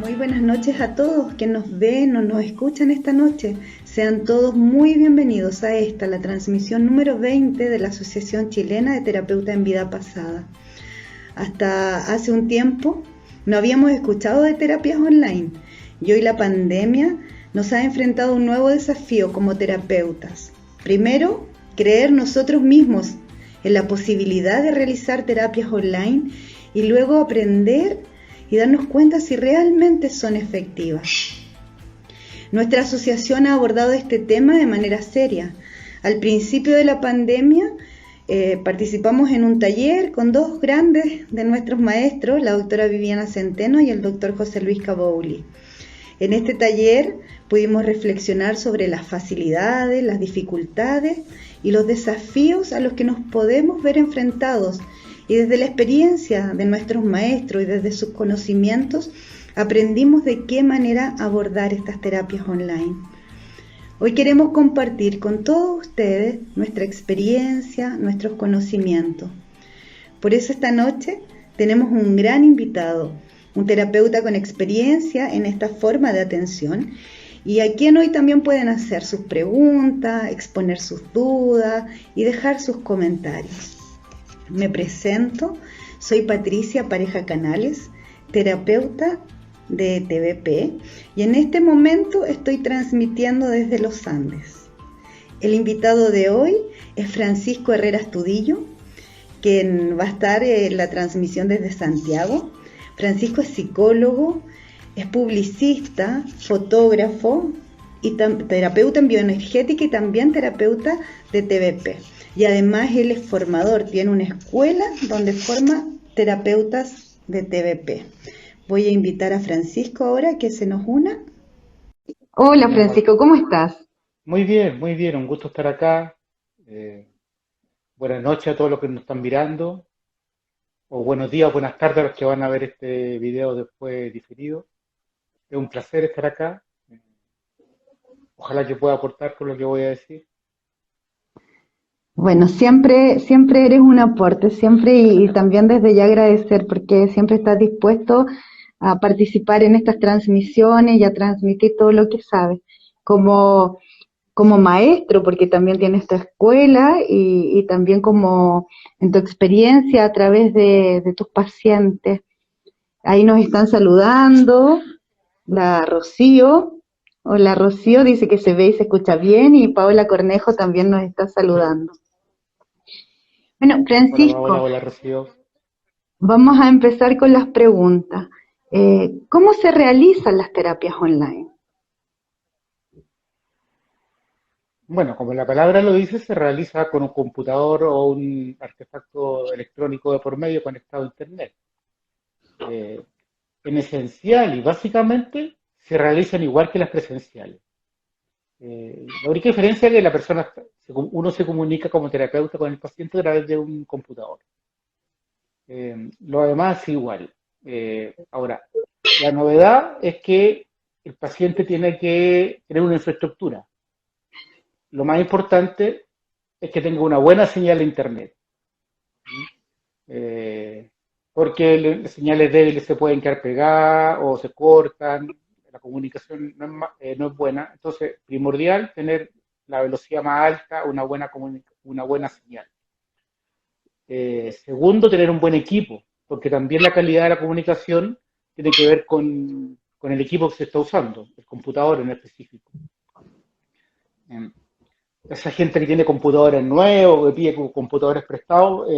Muy buenas noches a todos que nos ven o nos escuchan esta noche. Sean todos muy bienvenidos a esta, la transmisión número 20 de la Asociación Chilena de Terapeutas en Vida Pasada. Hasta hace un tiempo no habíamos escuchado de terapias online y hoy la pandemia nos ha enfrentado a un nuevo desafío como terapeutas. Primero, creer nosotros mismos en la posibilidad de realizar terapias online y luego aprender y darnos cuenta si realmente son efectivas. Nuestra asociación ha abordado este tema de manera seria. Al principio de la pandemia participamos en un taller con dos grandes de nuestros maestros, la doctora Viviana Centeno y el doctor José Luis Cabouli. En este taller pudimos reflexionar sobre las facilidades, las dificultades y los desafíos a los que nos podemos ver enfrentados. Y desde la experiencia de nuestros maestros y desde sus conocimientos, aprendimos de qué manera abordar estas terapias online. Hoy queremos compartir con todos ustedes nuestra experiencia, nuestros conocimientos. Por eso esta noche tenemos un gran invitado, un terapeuta con experiencia en esta forma de atención y a quien hoy también pueden hacer sus preguntas, exponer sus dudas y dejar sus comentarios. Me presento, soy Patricia Pareja Canales, terapeuta de TVP y en este momento estoy transmitiendo desde los Andes. El invitado de hoy es Francisco Herrera Astudillo, quien va a estar en la transmisión desde Santiago. Francisco es psicólogo, es publicista, fotógrafo y terapeuta en bioenergética y también terapeuta de TVP. Y además él es formador, tiene una escuela donde forma terapeutas de TVP. Voy a invitar a Francisco ahora que se nos una. Hola Francisco, ¿cómo estás? Muy bien, un gusto estar acá. Eh, Buenas noches a todos los que nos están mirando, o buenos días, buenas tardes a los que van a ver este video después diferido. Es un placer estar acá. Ojalá que pueda aportar con lo que voy a decir. Bueno, siempre eres un aporte, siempre y también desde ya agradecer porque siempre estás dispuesto a participar en estas transmisiones y a transmitir todo lo que sabes. Como, como maestro, porque también tienes tu escuela y también como en tu experiencia a través de tus pacientes. Ahí nos están saludando, la Rocío. Hola Rocío, dice que se ve y se escucha bien y Paola Cornejo también nos está saludando. Bueno, Hola Paola, Francisco, hola Rocío. vamos a empezar con las preguntas. ¿Cómo se realizan las terapias online? Bueno, como la palabra lo dice, se realiza con un computador o un artefacto electrónico de por medio conectado a Internet. Eh, en esencial y básicamente se realizan igual que las presenciales. La única diferencia es que uno se comunica como terapeuta con el paciente a través de un computador. Lo demás es igual. Ahora, la novedad es que el paciente tiene que tener una infraestructura. Lo más importante es que tenga una buena señal de internet. Eh, Porque las señales débiles se pueden quedar pegadas o se cortan, la comunicación no es buena. Entonces, primordial tener la velocidad más alta, una buena señal. Segundo, tener un buen equipo, porque también la calidad de la comunicación tiene que ver con el equipo que se está usando, el computador en específico. Eh, Esa gente que tiene computadores nuevos, que pide computadores prestados,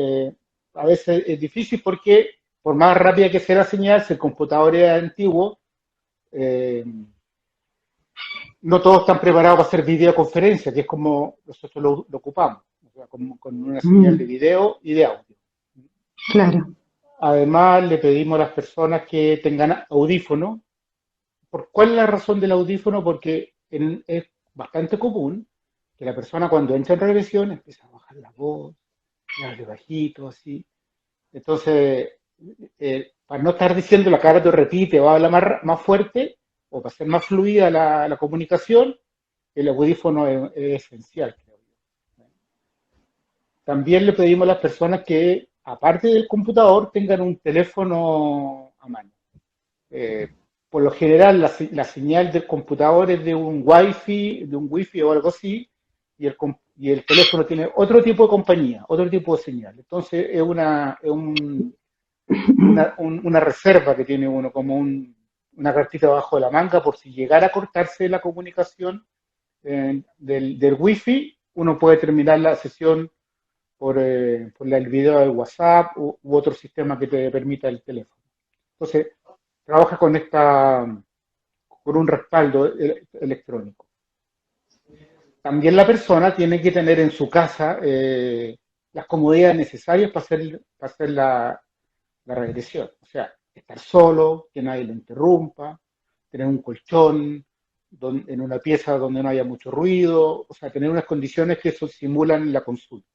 a veces es difícil porque por más rápida que sea la señal, si el computador es antiguo, eh, no todos están preparados para hacer videoconferencia, que es como nosotros lo ocupamos, o sea, con una señal de Mm, video y de audio. claro. Además, le pedimos a las personas que tengan audífono. ¿Cuál es la razón del audífono? Porque es bastante común que la persona cuando entra en regresión empieza a bajar la voz, y hable bajito, así. Entonces, para no estar diciendo la cara te repite o habla más fuerte, o para ser más fluida la comunicación, el audífono es esencial, creo yo. También le pedimos a las personas que, aparte del computador, tengan un teléfono a mano. Eh, por lo general la señal del computador es de un wifi o algo así, y el teléfono tiene otro tipo de compañía, otro tipo de señal. Entonces una reserva que tiene uno, como una cartita debajo de la manga, por si llegara a cortarse la comunicación del wifi, uno puede terminar la sesión por el video de WhatsApp u otro sistema que te permita el teléfono. Entonces, trabaja con un respaldo electrónico. También la persona tiene que tener en su casa las comodidades necesarias para hacer la regresión. O sea, estar solo, que nadie lo interrumpa, tener un colchón en una pieza donde no haya mucho ruido, o sea, tener unas condiciones que eso simulan la consulta.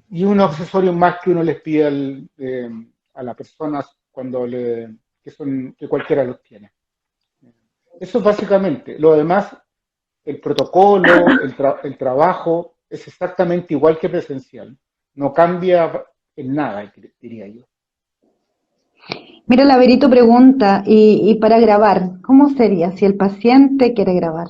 Y unos accesorios más que uno les pide a las personas que cualquiera los tiene. Eso es básicamente. Lo demás, el protocolo, el trabajo, es exactamente igual que presencial. No cambia en nada, diría yo. Mira, Laverito pregunta, y para grabar, ¿cómo sería si el paciente quiere grabar?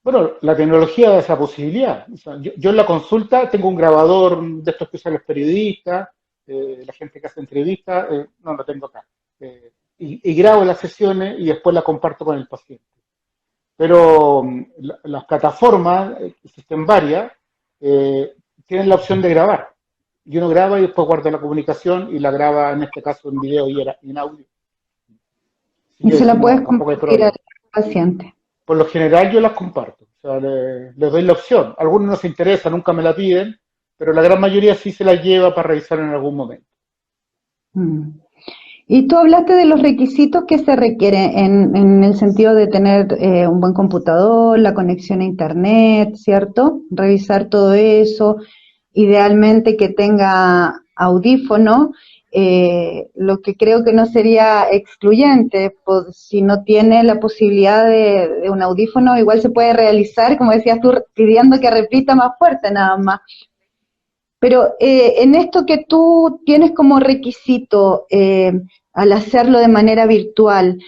Bueno, la tecnología da esa posibilidad. O sea, yo en la consulta tengo un grabador de estos que usan los periodistas, la gente que hace entrevistas, no lo tengo acá. Y grabo las sesiones y después la comparto con el paciente. Pero las plataformas, existen varias, tienen la opción de grabar. Y uno graba y después guarda la comunicación y la graba, en este caso, en video y en audio. Así Y que se la puedes tampoco hay compartir al problema. paciente. Por lo general yo las comparto, o sea, les doy la opción. Algunos no se interesan, nunca me la piden, pero la gran mayoría sí se la lleva para revisar en algún momento. Mm. Y tú hablaste de los requisitos que se requieren en el sentido de tener un buen computador, la conexión a internet, ¿cierto? Revisar todo eso, idealmente que tenga audífono, lo que creo que no sería excluyente, pues, si no tiene la posibilidad de un audífono, igual se puede realizar, como decías tú, pidiendo que repita más fuerte nada más. Pero en esto que tú tienes como requisito al hacerlo de manera virtual,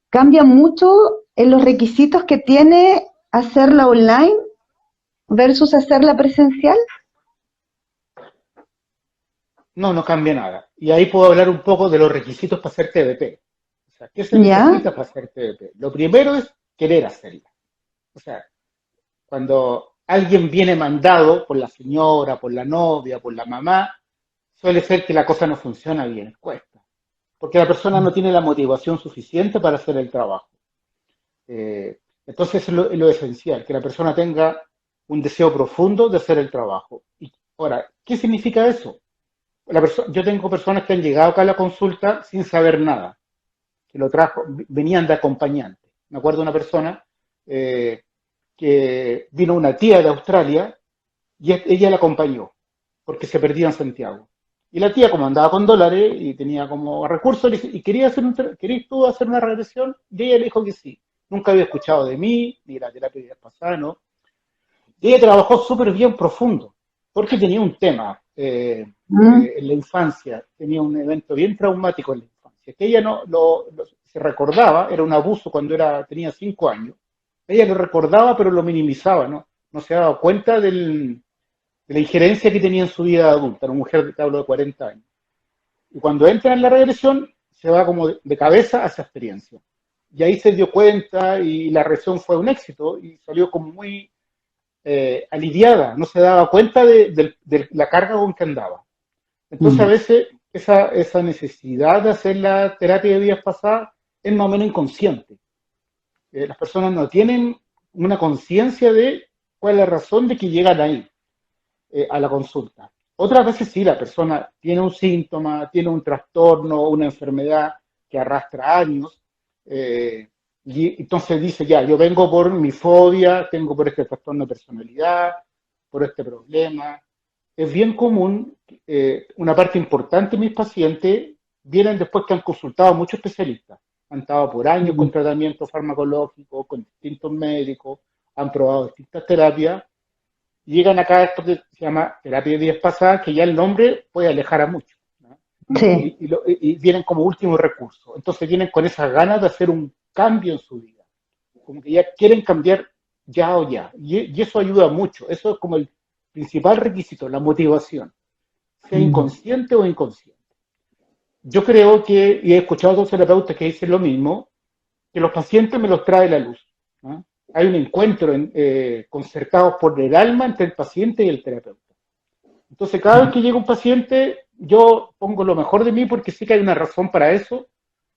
¿cambia mucho en los requisitos que tiene hacerla online versus hacerla presencial? No, no cambia nada. Y ahí puedo hablar un poco de los requisitos para hacer TDP. O sea, ¿qué se ¿Ya? necesita para hacer TDP? Lo primero es querer hacerla. O sea, cuando alguien viene mandado por la señora, por la novia, por la mamá, suele ser que la cosa no funciona bien, cuesta. Porque la persona no tiene la motivación suficiente para hacer el trabajo. Entonces es lo esencial, que la persona tenga un deseo profundo de hacer el trabajo. Y ahora, ¿qué significa eso? Yo tengo personas que han llegado acá a la consulta sin saber nada, que venían de acompañante. Me acuerdo de una persona que vino una tía de Australia y ella la acompañó, porque se perdía en Santiago. Y la tía, como andaba con dólares y tenía como recursos, y ¿querías tú hacer una regresión? Y ella le dijo que sí. Nunca había escuchado de mí, ni la terapia pasada, ¿no? Y ella trabajó súper bien profundo, porque tenía un tema Mm, en la infancia, tenía un evento bien traumático en la infancia, que ella se recordaba, era un abuso cuando tenía 5 años. Ella lo recordaba, pero lo minimizaba, ¿no? No se daba cuenta de la injerencia que tenía en su vida adulta, una mujer que hablo de 40 años. Y cuando entra en la regresión, se va como de cabeza a esa experiencia. Y ahí se dio cuenta y la regresión fue un éxito y salió como muy aliviada, no se daba cuenta de la carga con que andaba. Entonces a mm, veces esa necesidad de hacer la terapia de vidas pasadas es más o menos inconsciente. Las personas no tienen una conciencia de cuál es la razón de que llegan ahí, a la consulta. Otras veces sí, la persona tiene un síntoma, tiene un trastorno, una enfermedad que arrastra años, y entonces dice, ya, yo vengo por mi fobia, tengo por este trastorno de personalidad, por este problema. Es bien común, una parte importante de mis pacientes vienen después que han consultado a muchos especialistas. Han estado por años con mm. tratamiento farmacológico, con distintos médicos, han probado distintas terapias llegan acá a esto que se llama terapia de vidas pasadas, que ya el nombre puede alejar a muchos, ¿no? Sí. y vienen como último recurso. Entonces vienen con esas ganas de hacer un cambio en su vida, como que ya quieren cambiar ya o ya. Y eso ayuda mucho, eso es como el principal requisito, la motivación, sea Mm. inconsciente o inconsciente. Yo creo que, y he escuchado a otros terapeutas que dicen lo mismo, que los pacientes me los trae la luz, ¿no? Hay un encuentro concertado por el alma entre el paciente y el terapeuta. Entonces, cada vez que llega un paciente, yo pongo lo mejor de mí porque sé que hay una razón para eso,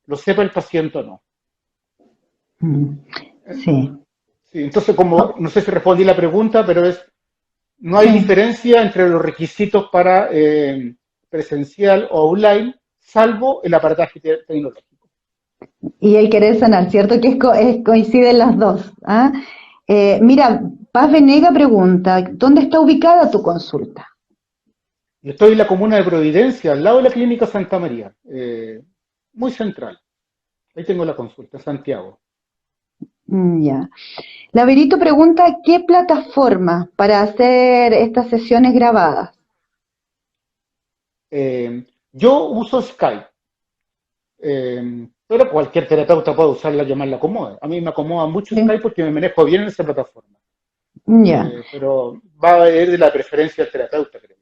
lo sepa el paciente o no. Mm. Sí. Sí, entonces, como Oh, no sé si respondí la pregunta, pero no hay sí. diferencia entre los requisitos para presencial o online, salvo el aparataje tecnológico. Y el querer sanar, ¿cierto? Que coinciden las dos. ¿Ah? Mira, Paz Venega pregunta, ¿dónde está ubicada tu consulta? Yo estoy en la comuna de Providencia, al lado de la Clínica Santa María, muy central. Ahí tengo la consulta, Santiago. Ya. Laverito pregunta, ¿qué plataforma para hacer estas sesiones grabadas? Yo uso Skype, pero cualquier terapeuta puede usarla, llamarla acomoda. A mí me acomoda mucho Sí. Skype porque me manejo bien en esa plataforma. Ya. Pero va a ir de la preferencia del terapeuta, creo.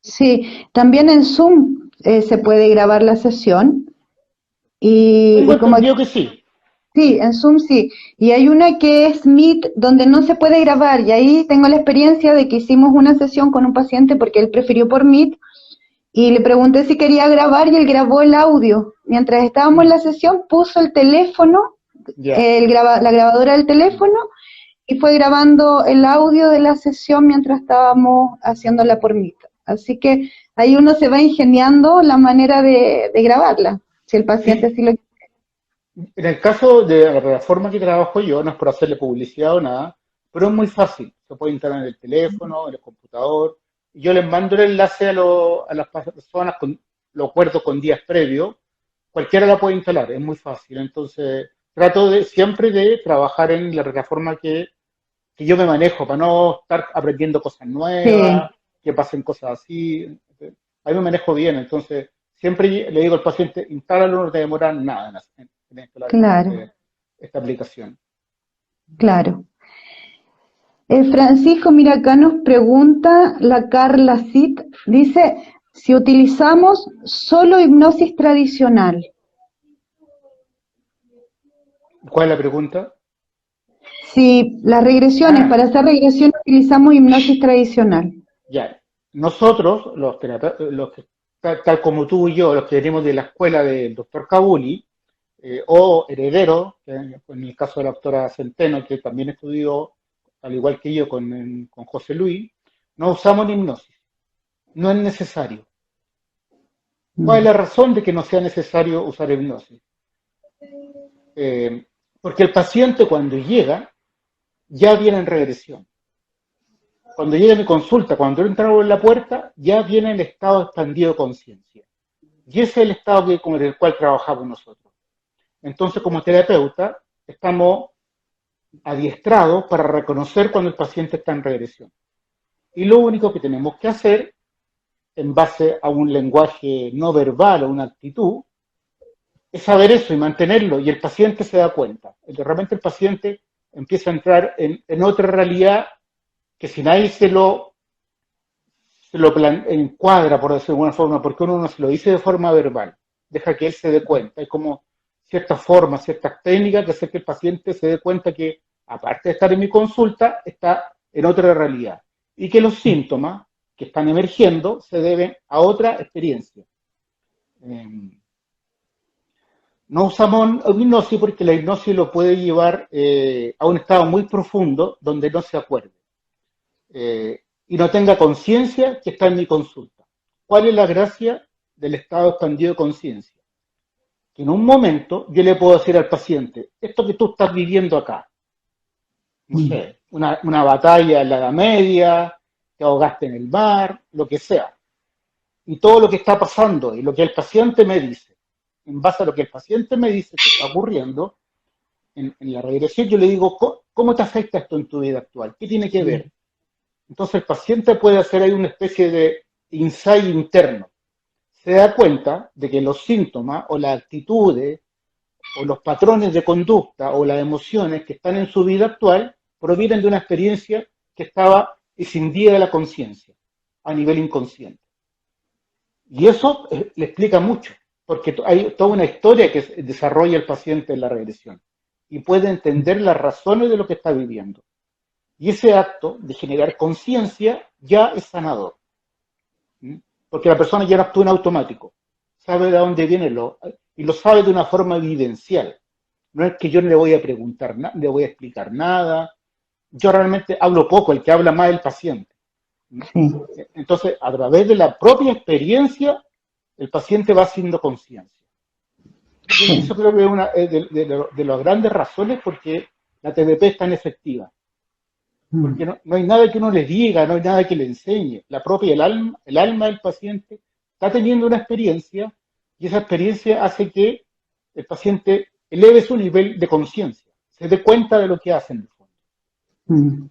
Sí, también en Zoom se puede grabar la sesión Tengo y como entendido que sí. sí, en Zoom sí. Y hay una que es Meet donde no se puede grabar y ahí tengo la experiencia de que hicimos una sesión con un paciente porque él prefirió por Meet y le pregunté si quería grabar y él grabó el audio. Mientras estábamos en Mm, la sesión puso el teléfono, ya. la grabadora del Mm. teléfono y fue grabando el audio de la sesión mientras estábamos haciéndola por Meet. Así que ahí uno se va ingeniando la manera de grabarla, si el paciente Sí, así lo quiere. en el caso de la plataforma que trabajo yo, no es por hacerle publicidad o nada, pero es muy fácil. Se puede instalar en el teléfono, en el computador. Y yo les mando el enlace a las personas, lo acuerdo con días previos. Cualquiera la puede instalar, es muy fácil. Entonces, trato siempre de trabajar en la plataforma que yo me manejo, para no estar aprendiendo cosas Sí, nuevas, que pasen cosas así. Ahí me manejo bien, entonces siempre le digo al paciente, instálalo, no te demora nada en instalar claro, esta aplicación. claro. Francisco, mira, acá nos pregunta la Carla Cid, dice, si utilizamos solo hipnosis tradicional, ¿Cuál es la pregunta? si las regresiones, Ah, para hacer regresión utilizamos hipnosis tradicional. ya. Nosotros, los que, tal como tú y yo, los que venimos de la escuela del doctor Cabuli, o herederos, que en el caso de la doctora Centeno, que también estudió, al igual que yo, con José Luis, no usamos hipnosis. No es necesario. ¿Cuál es Mm. la razón de que no sea necesario usar hipnosis? Eh, Porque el paciente cuando llega ya viene en regresión. Cuando llega a mi consulta, cuando entra en la puerta, ya viene el estado expandido de conciencia. Y ese es el estado con el cual trabajamos nosotros. Entonces, como terapeuta, estamos adiestrados para reconocer cuando el paciente está en regresión. Y lo único que tenemos que hacer, en base a un lenguaje no verbal o una actitud, es saber eso y mantenerlo, y el paciente se da cuenta. De repente el paciente empieza a entrar en otra realidad que si nadie se lo encuadra, por decirlo de alguna forma, porque uno no se lo dice de forma verbal, deja que él se dé cuenta. Hay como ciertas formas, ciertas técnicas que hacer que el paciente se dé cuenta que, aparte de estar en mi consulta, está en otra realidad. Y que los síntomas que están emergiendo se deben a otra experiencia. Eh, no usamos hipnosis porque la hipnosis lo puede llevar a un estado muy profundo donde no se acuerde y no tenga conciencia que está en mi consulta. ¿Cuál es la gracia del estado expandido de conciencia? Que en un momento yo le puedo decir al paciente, esto que tú estás viviendo acá, no Mm. sé, una batalla en la Edad Media, te ahogaste en el mar, lo que sea, y todo lo que está pasando y lo que el paciente me dice, en base a lo que el paciente me dice que está ocurriendo, en la regresión yo le digo, ¿cómo te afecta esto en tu vida actual? ¿Qué tiene que ver? Entonces el paciente puede hacer ahí una especie de insight interno. se da cuenta de que los síntomas o las actitudes o los patrones de conducta o las emociones que están en su vida actual provienen de una experiencia que estaba escindida de la conciencia, a nivel inconsciente. Y eso le explica mucho, porque hay toda una historia que desarrolla el paciente en la regresión y puede entender las razones de lo que está viviendo. Y ese acto de generar conciencia ya es sanador. ¿Mm? Porque la persona ya no actúa en automático, sabe de dónde viene y lo sabe de una forma evidencial. No es que yo no le voy a preguntar, le voy a explicar nada. Yo realmente hablo poco, el que habla más es el paciente. Sí. Entonces, a través de la propia experiencia, el paciente va haciendo conciencia. Sí. Eso creo que es una de las grandes razones por qué la TDP es tan efectiva. Porque no hay nada que uno le diga, no hay nada que le enseñe. La propia, el alma del paciente está teniendo una experiencia y esa experiencia hace que el paciente eleve su nivel de conciencia, se dé cuenta de lo que hace en el fondo. Mm.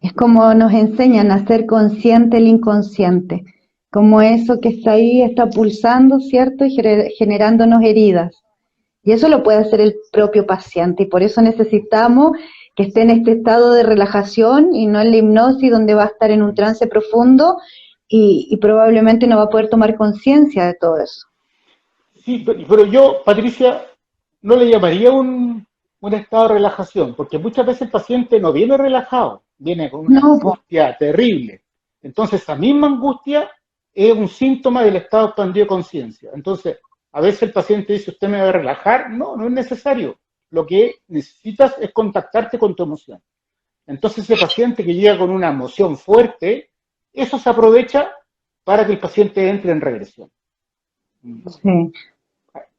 Es como nos enseñan a ser consciente el inconsciente, como eso que está ahí está pulsando, ¿cierto? Y generándonos heridas. Y eso lo puede hacer el propio paciente y por eso necesitamos que esté en este estado de relajación y no en la hipnosis donde va a estar en un trance profundo y probablemente no va a poder tomar conciencia de todo eso. Sí, pero yo, Patricia, no le llamaría un estado de relajación, porque muchas veces el paciente no viene relajado, viene con una No, po. angustia terrible. Entonces, esa misma angustia es un síntoma del estado expandido de conciencia. Entonces, a veces el paciente dice, ¿usted me va a relajar? No, no es necesario. Lo que necesitas es contactarte con tu emoción. Entonces, ese paciente que llega con una emoción fuerte, eso se aprovecha para que el paciente entre en regresión. Sí.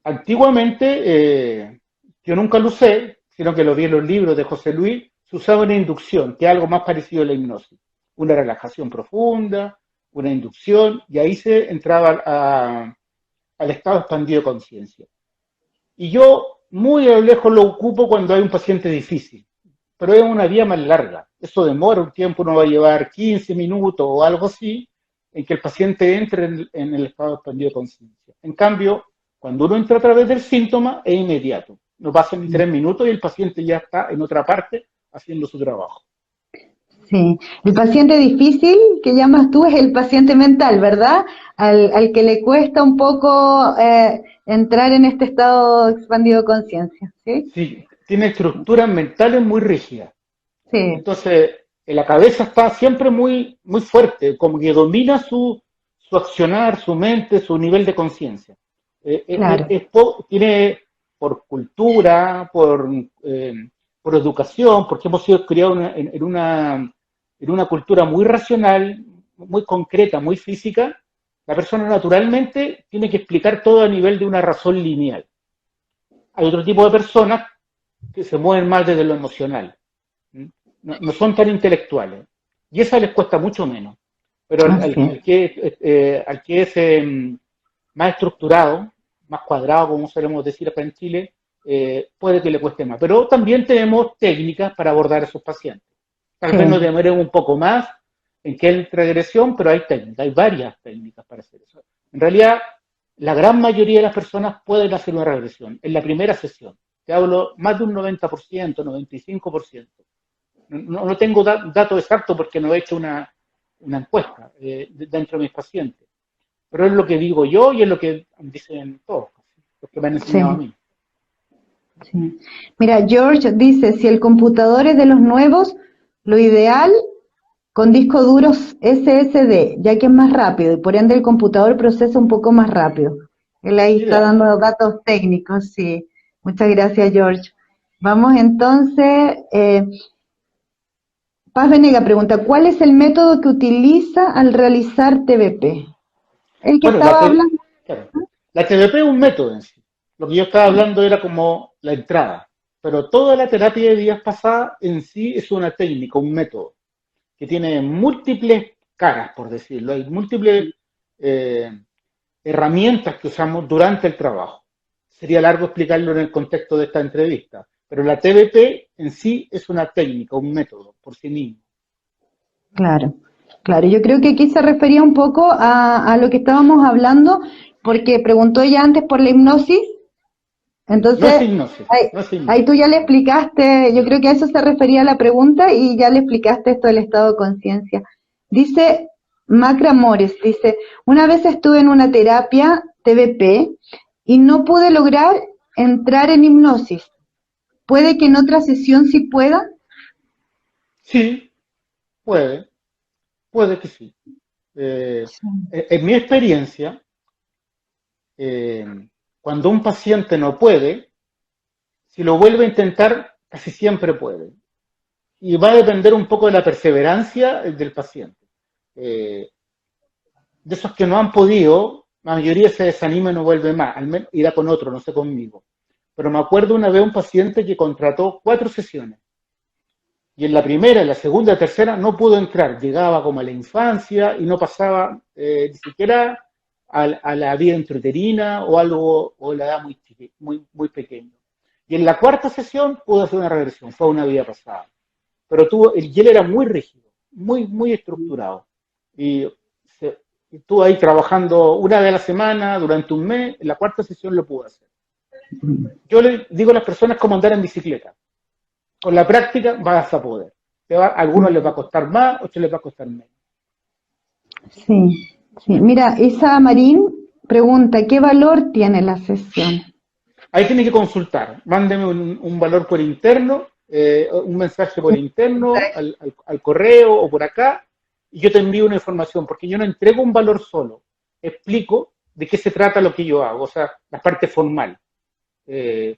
Antiguamente, yo nunca lo usé, sino que lo vi en los libros de José Luis, se usaba una inducción, que es algo más parecido a la hipnosis. Una relajación profunda, una inducción, y ahí se entraba al estado expandido de conciencia. Y yo muy a lo lejos lo ocupo cuando hay un paciente difícil, pero es una vía más larga. Eso demora un tiempo, uno va a llevar 15 minutos o algo así, en que el paciente entre en el estado expandido de conciencia. En cambio, cuando uno entra a través del síntoma, es inmediato. No pasan ni 3 minutos y el paciente ya está en otra parte haciendo su trabajo. Sí, el paciente difícil que llamas tú es el paciente mental, ¿verdad? Al que le cuesta un poco entrar en este estado expandido de conciencia, ¿sí? Sí, tiene estructuras mentales muy rígidas. Sí, Entonces, en la cabeza está siempre muy, muy fuerte, como que domina su accionar, su mente, su nivel de conciencia. claro. Tiene por cultura, por educación, porque hemos sido criados en una cultura muy racional, muy concreta, muy física, la persona naturalmente tiene que explicar todo a nivel de una razón lineal. Hay otro tipo de personas que se mueven más desde lo emocional, no son tan intelectuales. Y esa les cuesta mucho menos. Pero Así es. al que es más estructurado, más cuadrado, como solemos decir acá en Chile, puede que le cueste más. Pero también tenemos técnicas para abordar a esos pacientes. Tal vez nos Sí, demoremos un poco más en que hay regresión, pero hay técnicas, hay varias técnicas para hacer eso. En realidad, la gran mayoría de las personas pueden hacer una regresión en la primera sesión. Te hablo más de un 90%, 95%. No tengo datos exactos porque no he hecho una encuesta dentro de mis pacientes, pero es lo que digo yo y es lo que dicen todos, los que me han enseñado a sí, mí. sí. Mira, George dice, si el computador es de los nuevos, lo ideal con disco duros SSD, ya que es más rápido y por ende el computador procesa un poco más rápido. Él ahí está Ideal. dando datos técnicos, sí. Muchas gracias, George. Vamos entonces, Paz Venega pregunta, ¿cuál es el método que utiliza al realizar TBP? El que Bueno, estaba hablando. claro, la TDP es un método en sí. Lo que yo estaba hablando era como la entrada, pero toda la terapia de vidas pasadas en sí es una técnica, un método, que tiene múltiples caras, por decirlo. Hay múltiples eh, herramientas que usamos durante el trabajo. Sería largo explicarlo en el contexto de esta entrevista, pero la TBP en sí es una técnica, un método por sí mismo. Claro, claro. Yo creo que aquí se refería un poco a lo que estábamos hablando, porque preguntó ella antes por la hipnosis, No es entonces hipnosis, ahí, no es ahí hipnosis. tú ya le explicaste, yo creo que a eso se refería la pregunta y ya le explicaste esto del estado de conciencia. Dice Macra Mores, dice, una vez estuve en una terapia TBP y no pude lograr entrar en hipnosis. ¿Puede que en otra sesión sí pueda? Sí, puede, puede que sí. Eh, Sí. en mi experiencia, eh, cuando un paciente no puede, si lo vuelve a intentar, casi siempre puede. Y va a depender un poco de la perseverancia del paciente. Eh, de esos que no han podido, la mayoría se desanima y no vuelve más, al menos irá con otro, no sé conmigo. Pero me acuerdo una vez un paciente que contrató 4 sesiones y en la primera, en la segunda, en la tercera no pudo entrar, llegaba como a la infancia y no pasaba ni siquiera a la vida intrauterina o algo, o la edad muy pequeña. Y en la cuarta sesión pudo hacer una regresión, fue a una vida pasada. Pero y él era muy rígido, muy estructurado. Y se, estuvo ahí trabajando una vez a la semana durante un mes, en la cuarta sesión lo pudo hacer. Yo le digo a las personas cómo andar en bicicleta. Con la práctica vas a poder. A algunos les va a costar más, a otros les va a costar menos. Sí, sí. Mira, Isa Marín pregunta, ¿qué valor tiene la sesión? Ahí tiene que consultar. Mándeme un valor por interno, un mensaje por interno, al correo o por acá, y yo te envío una información, porque yo no entrego un valor solo. Explico de qué se trata lo que yo hago, o sea, la parte formal.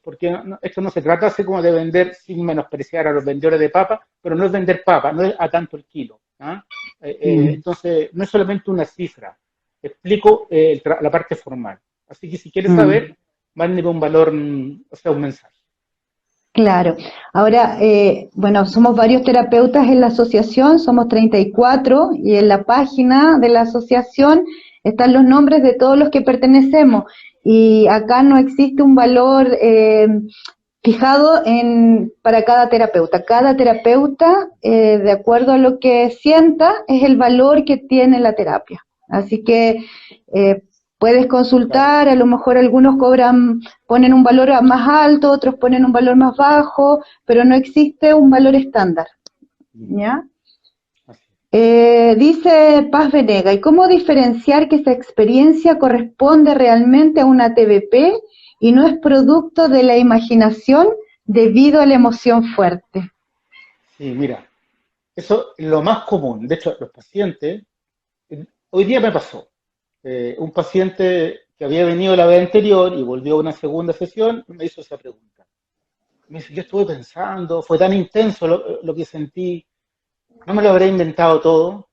Porque esto no se trata así como de vender sin menospreciar a los vendedores de papa, pero no es vender papa, no es a tanto el kilo. ¿Ah? Entonces, no es solamente una cifra, explico la parte formal. Así que si quieres Mm. saber, mándeme un valor, o sea, un mensaje. Claro. Ahora, bueno, somos varios terapeutas en la asociación, somos 34 y en la página de la asociación están los nombres de todos los que pertenecemos. Y acá no existe un valor fijado para cada terapeuta. Cada terapeuta, de acuerdo a lo que sienta, es el valor que tiene la terapia. Así que eh, puedes Claro. consultar, a lo mejor algunos ponen un valor más alto, otros ponen un valor más bajo, pero no existe un valor estándar, ¿ya? Así. Dice Paz Venega, ¿y cómo diferenciar que esa experiencia corresponde realmente a una TBP y no es producto de la imaginación debido a la emoción fuerte? Sí, mira, eso es lo más común. De hecho, los pacientes, hoy día me pasó, un paciente que había venido la vez anterior y volvió a una segunda sesión, me hizo esa pregunta. Me dice, yo estuve pensando, fue tan intenso lo que sentí, no me lo habré inventado todo.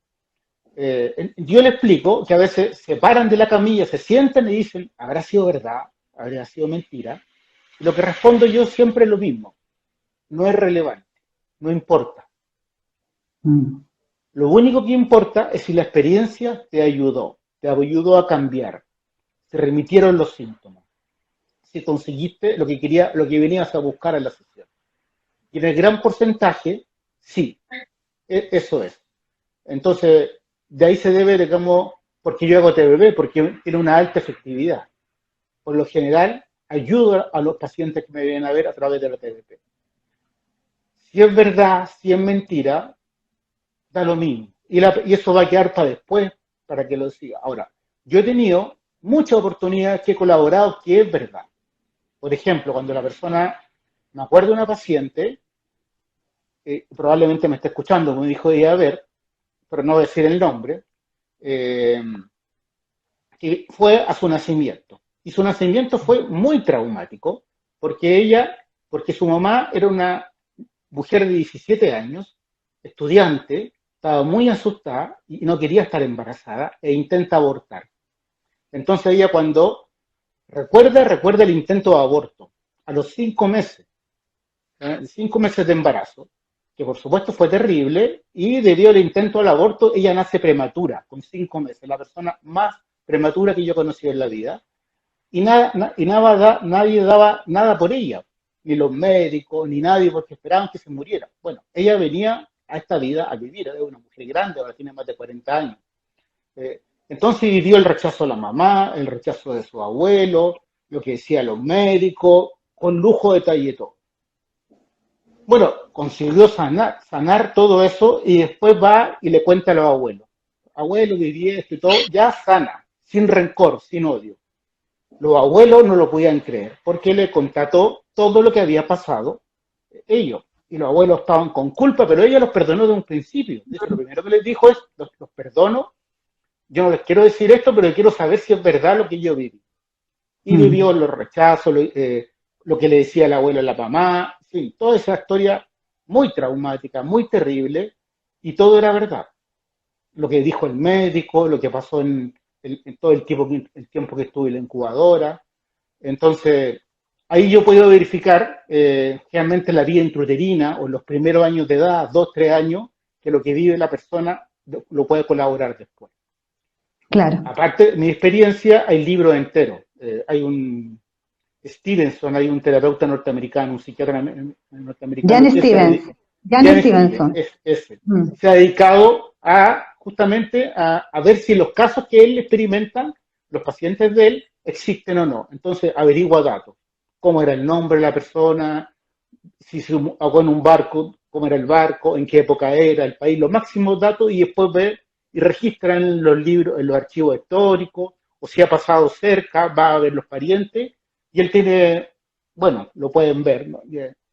Yo le explico que a veces se paran de la camilla, se sientan y dicen, ¿habrá sido verdad? ¿Habrá sido mentira? Y lo que respondo yo siempre es lo mismo, no es relevante, no importa. Mm. Lo único que importa es si la experiencia te ayudó a cambiar, se remitieron los síntomas, si conseguiste lo que venías a buscar en la sesión. Y en el gran porcentaje, sí, eso es. Entonces, de ahí se debe, digamos, porque yo hago TBB, porque tiene una alta efectividad. Por lo general, ayudo a los pacientes que me vienen a ver a través de la TBP. Si es verdad, si es mentira, da lo mismo. Y eso va a quedar para después, para que lo siga. Ahora, yo he tenido muchas oportunidades que he colaborado que es verdad. Por ejemplo, cuando la persona, me acuerdo de una paciente, probablemente me está escuchando, me dijo de a ver, pero no voy a decir el nombre, eh, que fue a su nacimiento. Y su nacimiento fue muy traumático, porque su mamá era una mujer de 17 años, estudiante, estaba muy asustada y no quería estar embarazada e intenta abortar. Entonces ella cuando recuerda el intento de aborto a los 5 meses, 5 meses de embarazo, que por supuesto fue terrible, y debido al intento del aborto, ella nace prematura, con 5 meses, la persona más prematura que yo conocí en la vida, y nadie daba nada por ella, ni los médicos, ni nadie, porque esperaban que se muriera. Bueno, ella venía a esta vida a vivir, era una mujer grande, ahora tiene más de 40 años. Eh, Entonces vivió el rechazo de la mamá, el rechazo de su abuelo, lo que decían los médicos, con lujo de detalle y todo. Bueno, consiguió sanar todo eso y después va y le cuenta a los abuelos. Abuelo, viví esto y todo, ya sana, sin rencor, sin odio. Los abuelos no lo podían creer porque le contató todo lo que había pasado ellos. Y los abuelos estaban con culpa, pero ella los perdonó de un principio. Dice, lo primero que les dijo es, los perdono, yo no les quiero decir esto, pero quiero saber si es verdad lo que yo viví. Y Mm. vivió los rechazos, lo que le decía el abuelo a la mamá, sí, toda esa historia muy traumática, muy terrible, y todo era verdad. Lo que dijo el médico, lo que pasó en todo el tiempo que estuve en la incubadora. Entonces, ahí yo puedo verificar realmente la vida intrauterina o en los primeros años de edad, 2, 3 años, que lo que vive la persona lo puede colaborar después. Claro. Aparte, mi experiencia, hay libros enteros. Hay un Stevenson, hay un terapeuta norteamericano, un psiquiatra norteamericano Jan que Stevens. Jan Jan Steven, Stevenson. Mm. se ha dedicado a justamente a ver si los casos que él experimenta, los pacientes de él, existen o no. Entonces averigua datos, cómo era el nombre de la persona, si se ahogó en un barco, cómo era el barco, en qué época era, el país, los máximos datos y después ve y registra en los libros, en los archivos históricos, o si ha pasado cerca, va a ver los parientes y él tiene, bueno, lo pueden ver, ¿no?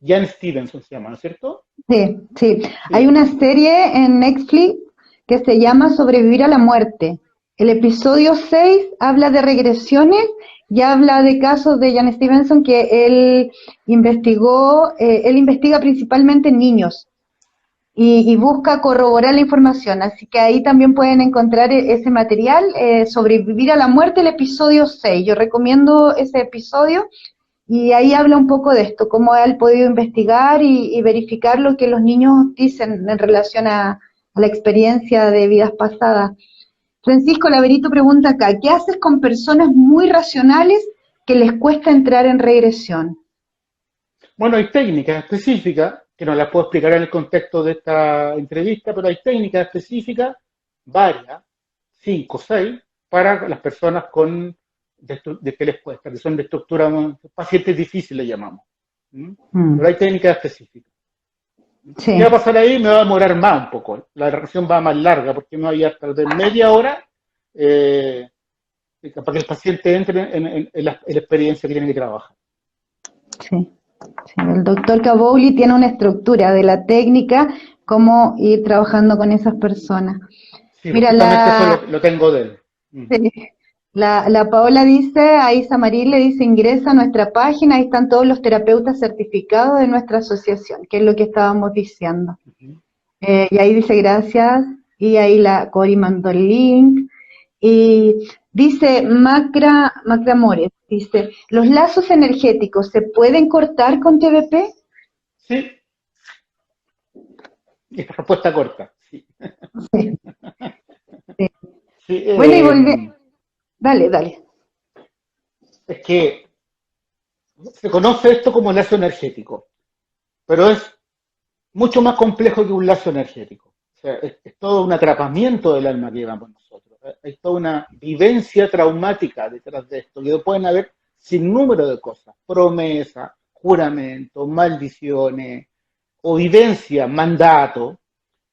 Jan Stevenson se llama, ¿no es cierto? Sí, sí. Hay Sí. una serie en Netflix que se llama Sobrevivir a la muerte. El episodio 6 habla de regresiones y habla de casos de Jan Stevenson que él investigó, él investiga principalmente en niños y busca corroborar la información. Así que ahí también pueden encontrar ese material, Sobrevivir a la muerte, el episodio 6. Yo recomiendo ese episodio y ahí habla un poco de esto, cómo él ha podido investigar y verificar lo que los niños dicen en relación a la experiencia de vidas pasadas. Francisco Laverito pregunta acá, ¿qué haces con personas muy racionales que les cuesta entrar en regresión? Bueno, hay técnicas específicas, que no las puedo explicar en el contexto de esta entrevista, pero hay técnicas específicas, varias, 5 o 6, para las personas de que les cuesta, que son de estructura, pacientes difíciles llamamos. ¿Mm? Pero Mm, hay técnicas específicas. ¿Qué va a sí, pasar ahí? Me va a demorar más un poco. La reacción va más larga, porque me voy a tardar media hora eh, para que el paciente entre en la experiencia que tiene que trabajar. sí. Sí, el doctor Cabowli tiene una estructura de la técnica, cómo ir trabajando con esas personas. Sí, pues Mira, justamente eso lo tengo de él. Mm. sí, la Paola dice, a Isa Marín le dice, ingresa a nuestra página, ahí están todos los terapeutas certificados de nuestra asociación, que es lo que estábamos diciendo. Ujú. Y ahí dice gracias, y ahí la Cori mandó el link, y dice Macra Mores, dice, ¿los lazos energéticos se pueden cortar con TBP? Sí, y respuesta corta. Sí. Sí, sí. Sí, Bueno, y volví, dale, dale. es que se conoce esto como lazo energético, pero es mucho más complejo que un lazo energético. O sea, es todo un atrapamiento del alma que llevamos nosotros. Hay toda una vivencia traumática detrás de esto, que pueden haber sin número de cosas, promesas, juramentos, maldiciones, o vivencia, mandato,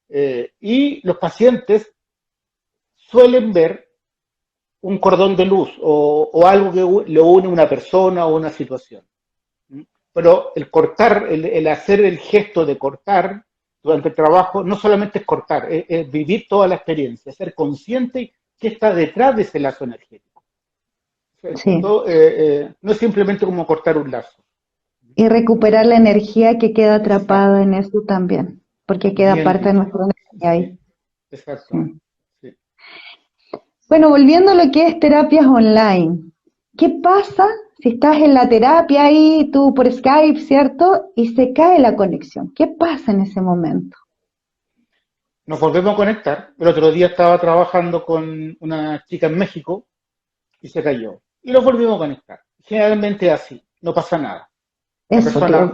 y los pacientes suelen ver un cordón de luz o algo que le une a una persona o una situación. ¿Mm? Pero el cortar, el hacer el gesto de cortar durante el trabajo, no solamente es cortar, es vivir toda la experiencia, ser consciente que está detrás de ese lazo energético. Sí. No es simplemente como cortar un lazo. Y recuperar la energía que queda atrapada Exacto, en eso también, porque queda bien parte de dicho. nuestra energía Sí, ahí. exactamente. Sí. Sí. Bueno, volviendo a lo que es terapias online, ¿qué pasa si estás en la terapia ahí, tú por Skype, ¿cierto? Y se cae la conexión. ¿Qué pasa en ese momento? Nos volvemos a conectar. El otro día estaba trabajando con una chica en México y se cayó. Y nos volvimos a conectar. Generalmente es así, no pasa nada. La Eso te persona,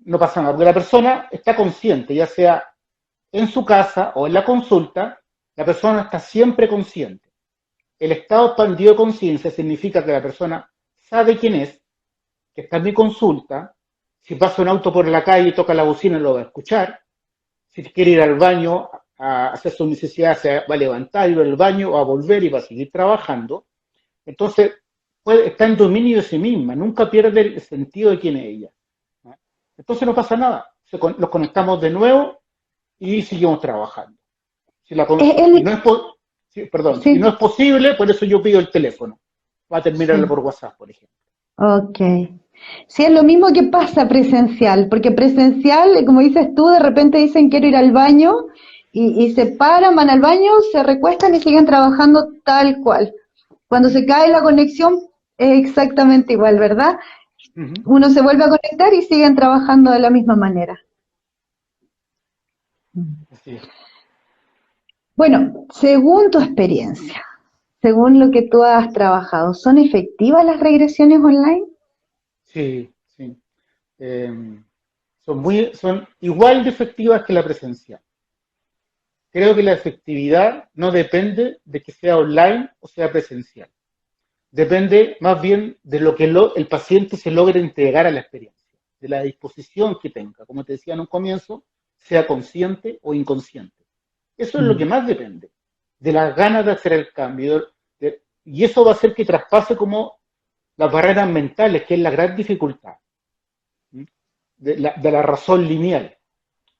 no pasa nada, porque la persona está consciente, ya sea en su casa o en la consulta, la persona está siempre consciente. el estado expandido de conciencia significa que la persona sabe quién es, que está en mi consulta, si pasa un auto por la calle y toca la bocina lo va a escuchar, si quiere ir al baño a hacer su necesidad se va a levantar, ir al baño, va a volver y va a seguir trabajando. Entonces, está en dominio de sí misma, nunca pierde el sentido de quién es ella. Entonces no pasa nada, los conectamos de nuevo y seguimos trabajando. Si, El, no es si no sí, es posible, por eso yo pido el teléfono. Va a terminarlo sí, por WhatsApp, por ejemplo. ok. Sí, es lo mismo que pasa presencial, porque presencial, como dices tú, de repente dicen quiero ir al baño y se paran, van al baño, se recuestan y siguen trabajando tal cual. Cuando se cae la conexión es exactamente igual, ¿verdad? Ujú. Uno se vuelve a conectar y siguen trabajando de la misma manera. Así es. Bueno, según tu experiencia, según lo que tú has trabajado, ¿son efectivas las regresiones online? Sí, sí. Eh, son igual de efectivas que la presencial. Creo que la efectividad no depende de que sea online o sea presencial. Depende más bien de lo que el paciente se logre entregar a la experiencia, de la disposición que tenga, como te decía en un comienzo, sea consciente o inconsciente. Eso es lo que Mm, más depende, de las ganas de hacer el cambio. Y eso va a hacer que traspase como las barreras mentales, que es la gran dificultad, ¿sí? De la razón lineal.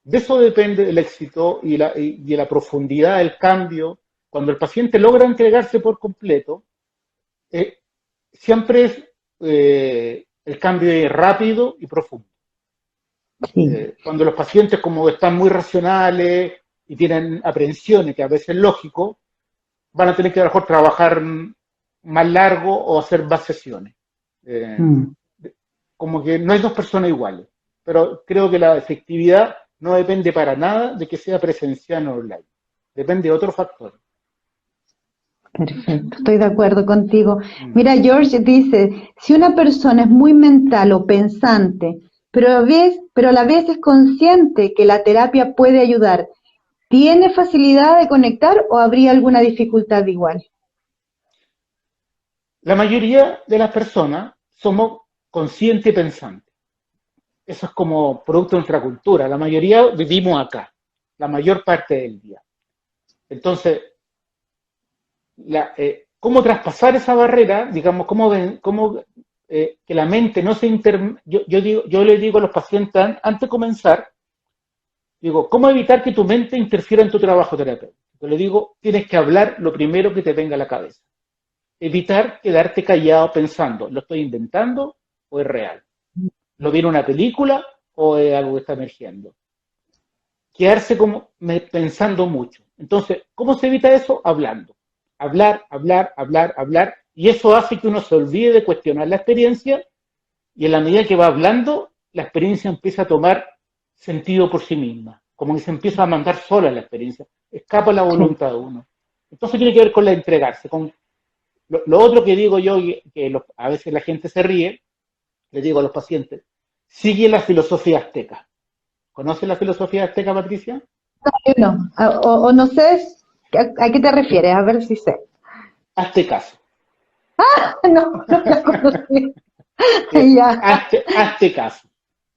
De eso depende el éxito y la profundidad del cambio. Cuando el paciente logra entregarse por completo, eh, siempre es el cambio es rápido y profundo. sí, Cuando los pacientes como están muy racionales y tienen aprensiones, que a veces es lógico, van a tener que a lo mejor trabajar más largo o hacer más sesiones. Eh, mm, Como que no hay dos personas iguales, pero creo que la efectividad no depende para nada de que sea presencial o online, depende de otro factor. perfecto, estoy de acuerdo contigo. Mm. Mira, George dice, si una persona es muy mental o pensante, pero a la vez es consciente que la terapia puede ayudar, ¿tiene facilidad de conectar o habría alguna dificultad igual? La mayoría de las personas somos conscientes y pensantes. Eso es como producto de nuestra cultura. La mayoría vivimos acá, la mayor parte del día. Entonces, cómo traspasar esa barrera, digamos, que la mente no se yo le digo a los pacientes antes de comenzar, digo, ¿cómo evitar que tu mente interfiera en tu trabajo terapéutico? Yo le digo, tienes que hablar lo primero que te venga a la cabeza. Evitar quedarte callado pensando, ¿lo estoy inventando o es real? ¿Lo vi en una película o es algo que está emergiendo? Quedarse como pensando mucho. Entonces, ¿cómo se evita eso? Hablando. Hablar, hablar, hablar, hablar. Y eso hace que uno se olvide de cuestionar la experiencia y en la medida que va hablando, la experiencia empieza a tomar sentido por sí misma. Como que se empieza a mandar sola la experiencia. Escapa la Sí. voluntad de uno. Entonces tiene que ver con la entregarse. Con lo otro que digo yo, que a veces la gente se ríe, le digo a los pacientes, sigue la filosofía azteca. ¿Conoce la filosofía azteca, Patricia? No, o no sé a qué te refieres, a ver si sé. Hazte caso. No, no la conocí. Ya. Hazte caso.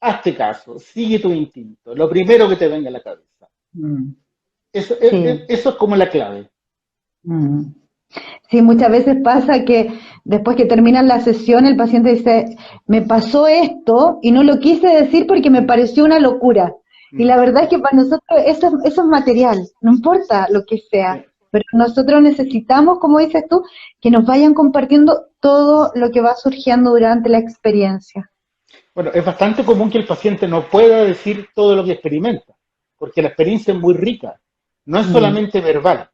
Hazte caso. Sigue tu instinto. Lo primero que te venga a la cabeza. Mm, Eso sí. es como la clave. Mm. Sí, muchas veces pasa que después que termina la sesión el paciente dice, me pasó esto y no lo quise decir porque me Mm, pareció una locura. Y mm, la verdad es que para nosotros eso es material, no importa lo que sea, sí. pero nosotros necesitamos, como dices tú, que nos vayan compartiendo todo lo que va surgiendo durante la experiencia. Bueno, es bastante común que el paciente no pueda decir todo lo que experimenta, porque la experiencia es muy rica. No es Mm, solamente verbal,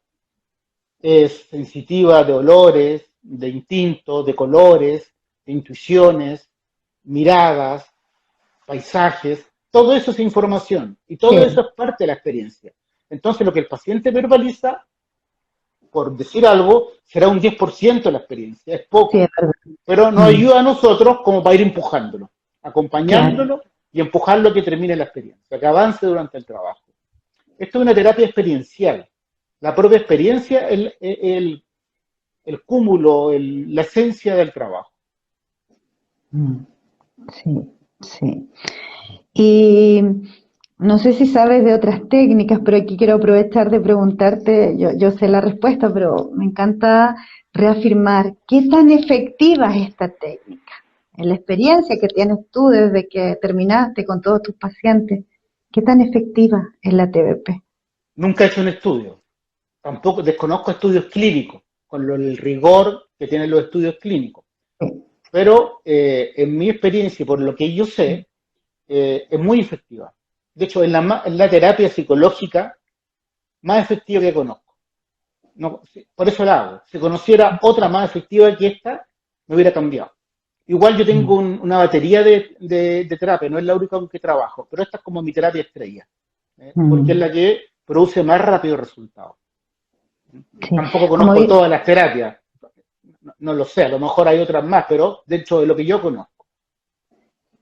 es sensitiva de olores, de instintos, de colores, de intuiciones, miradas, paisajes, todo eso es información y todo sí, eso es parte de la experiencia. Entonces lo que el paciente verbaliza, por decir algo, será un 10% de la experiencia, es sí, es poco, verdad. pero nos Mm, ayuda a nosotros como para ir empujándolo, claro, acompañándolo y empujarlo a que termine la experiencia, que avance durante el trabajo. Esto es una terapia experiencial. La propia experiencia el cúmulo, la esencia del trabajo. Mm, sí, sí. Y no sé si sabes de otras técnicas, pero aquí quiero aprovechar de preguntarte, yo sé la respuesta, pero me encanta reafirmar qué tan efectiva es esta técnica. En la experiencia que tienes tú desde que terminaste con todos tus pacientes, ¿qué tan efectiva es la TBP? Nunca he hecho un estudio, tampoco desconozco estudios clínicos, con el rigor que tienen los estudios clínicos, pero en mi experiencia y por lo que yo sé, es muy efectiva. De hecho, en la terapia psicológica más efectiva que conozco. No, por eso la hago. Si conociera otra más efectiva que esta, me hubiera cambiado. Igual yo tengo una batería de terapia, no es la única con que trabajo, pero esta es como mi terapia estrella, porque es Mm, la que produce más rápido resultados. sí, Tampoco como, conozco todas las terapias, no lo sé, a lo mejor hay otras más, pero dentro de lo que yo conozco.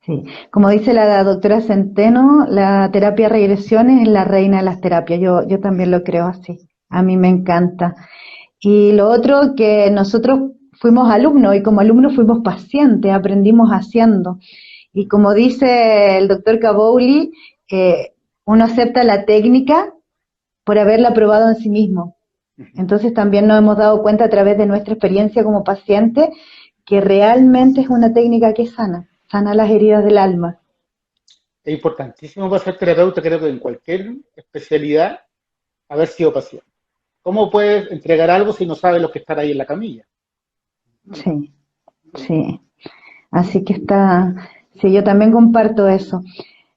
sí, como dice la doctora Centeno, la terapia de regresiones es la reina de las terapias. Yo también lo creo así. A mí me encanta. Y lo otro que nosotros fuimos alumnos y como alumnos fuimos pacientes, aprendimos haciendo. Y como dice el doctor Cabouli, uno acepta la técnica por haberla probado en sí mismo. Entonces también nos hemos dado cuenta a través de nuestra experiencia como paciente que realmente es una técnica que sana, sana las heridas del alma. Es importantísimo para ser terapeuta, creo que en cualquier especialidad, haber sido paciente. ¿Cómo puedes entregar algo si no sabes lo que está ahí en la camilla? Sí, sí. Así que está, sí, yo también comparto eso.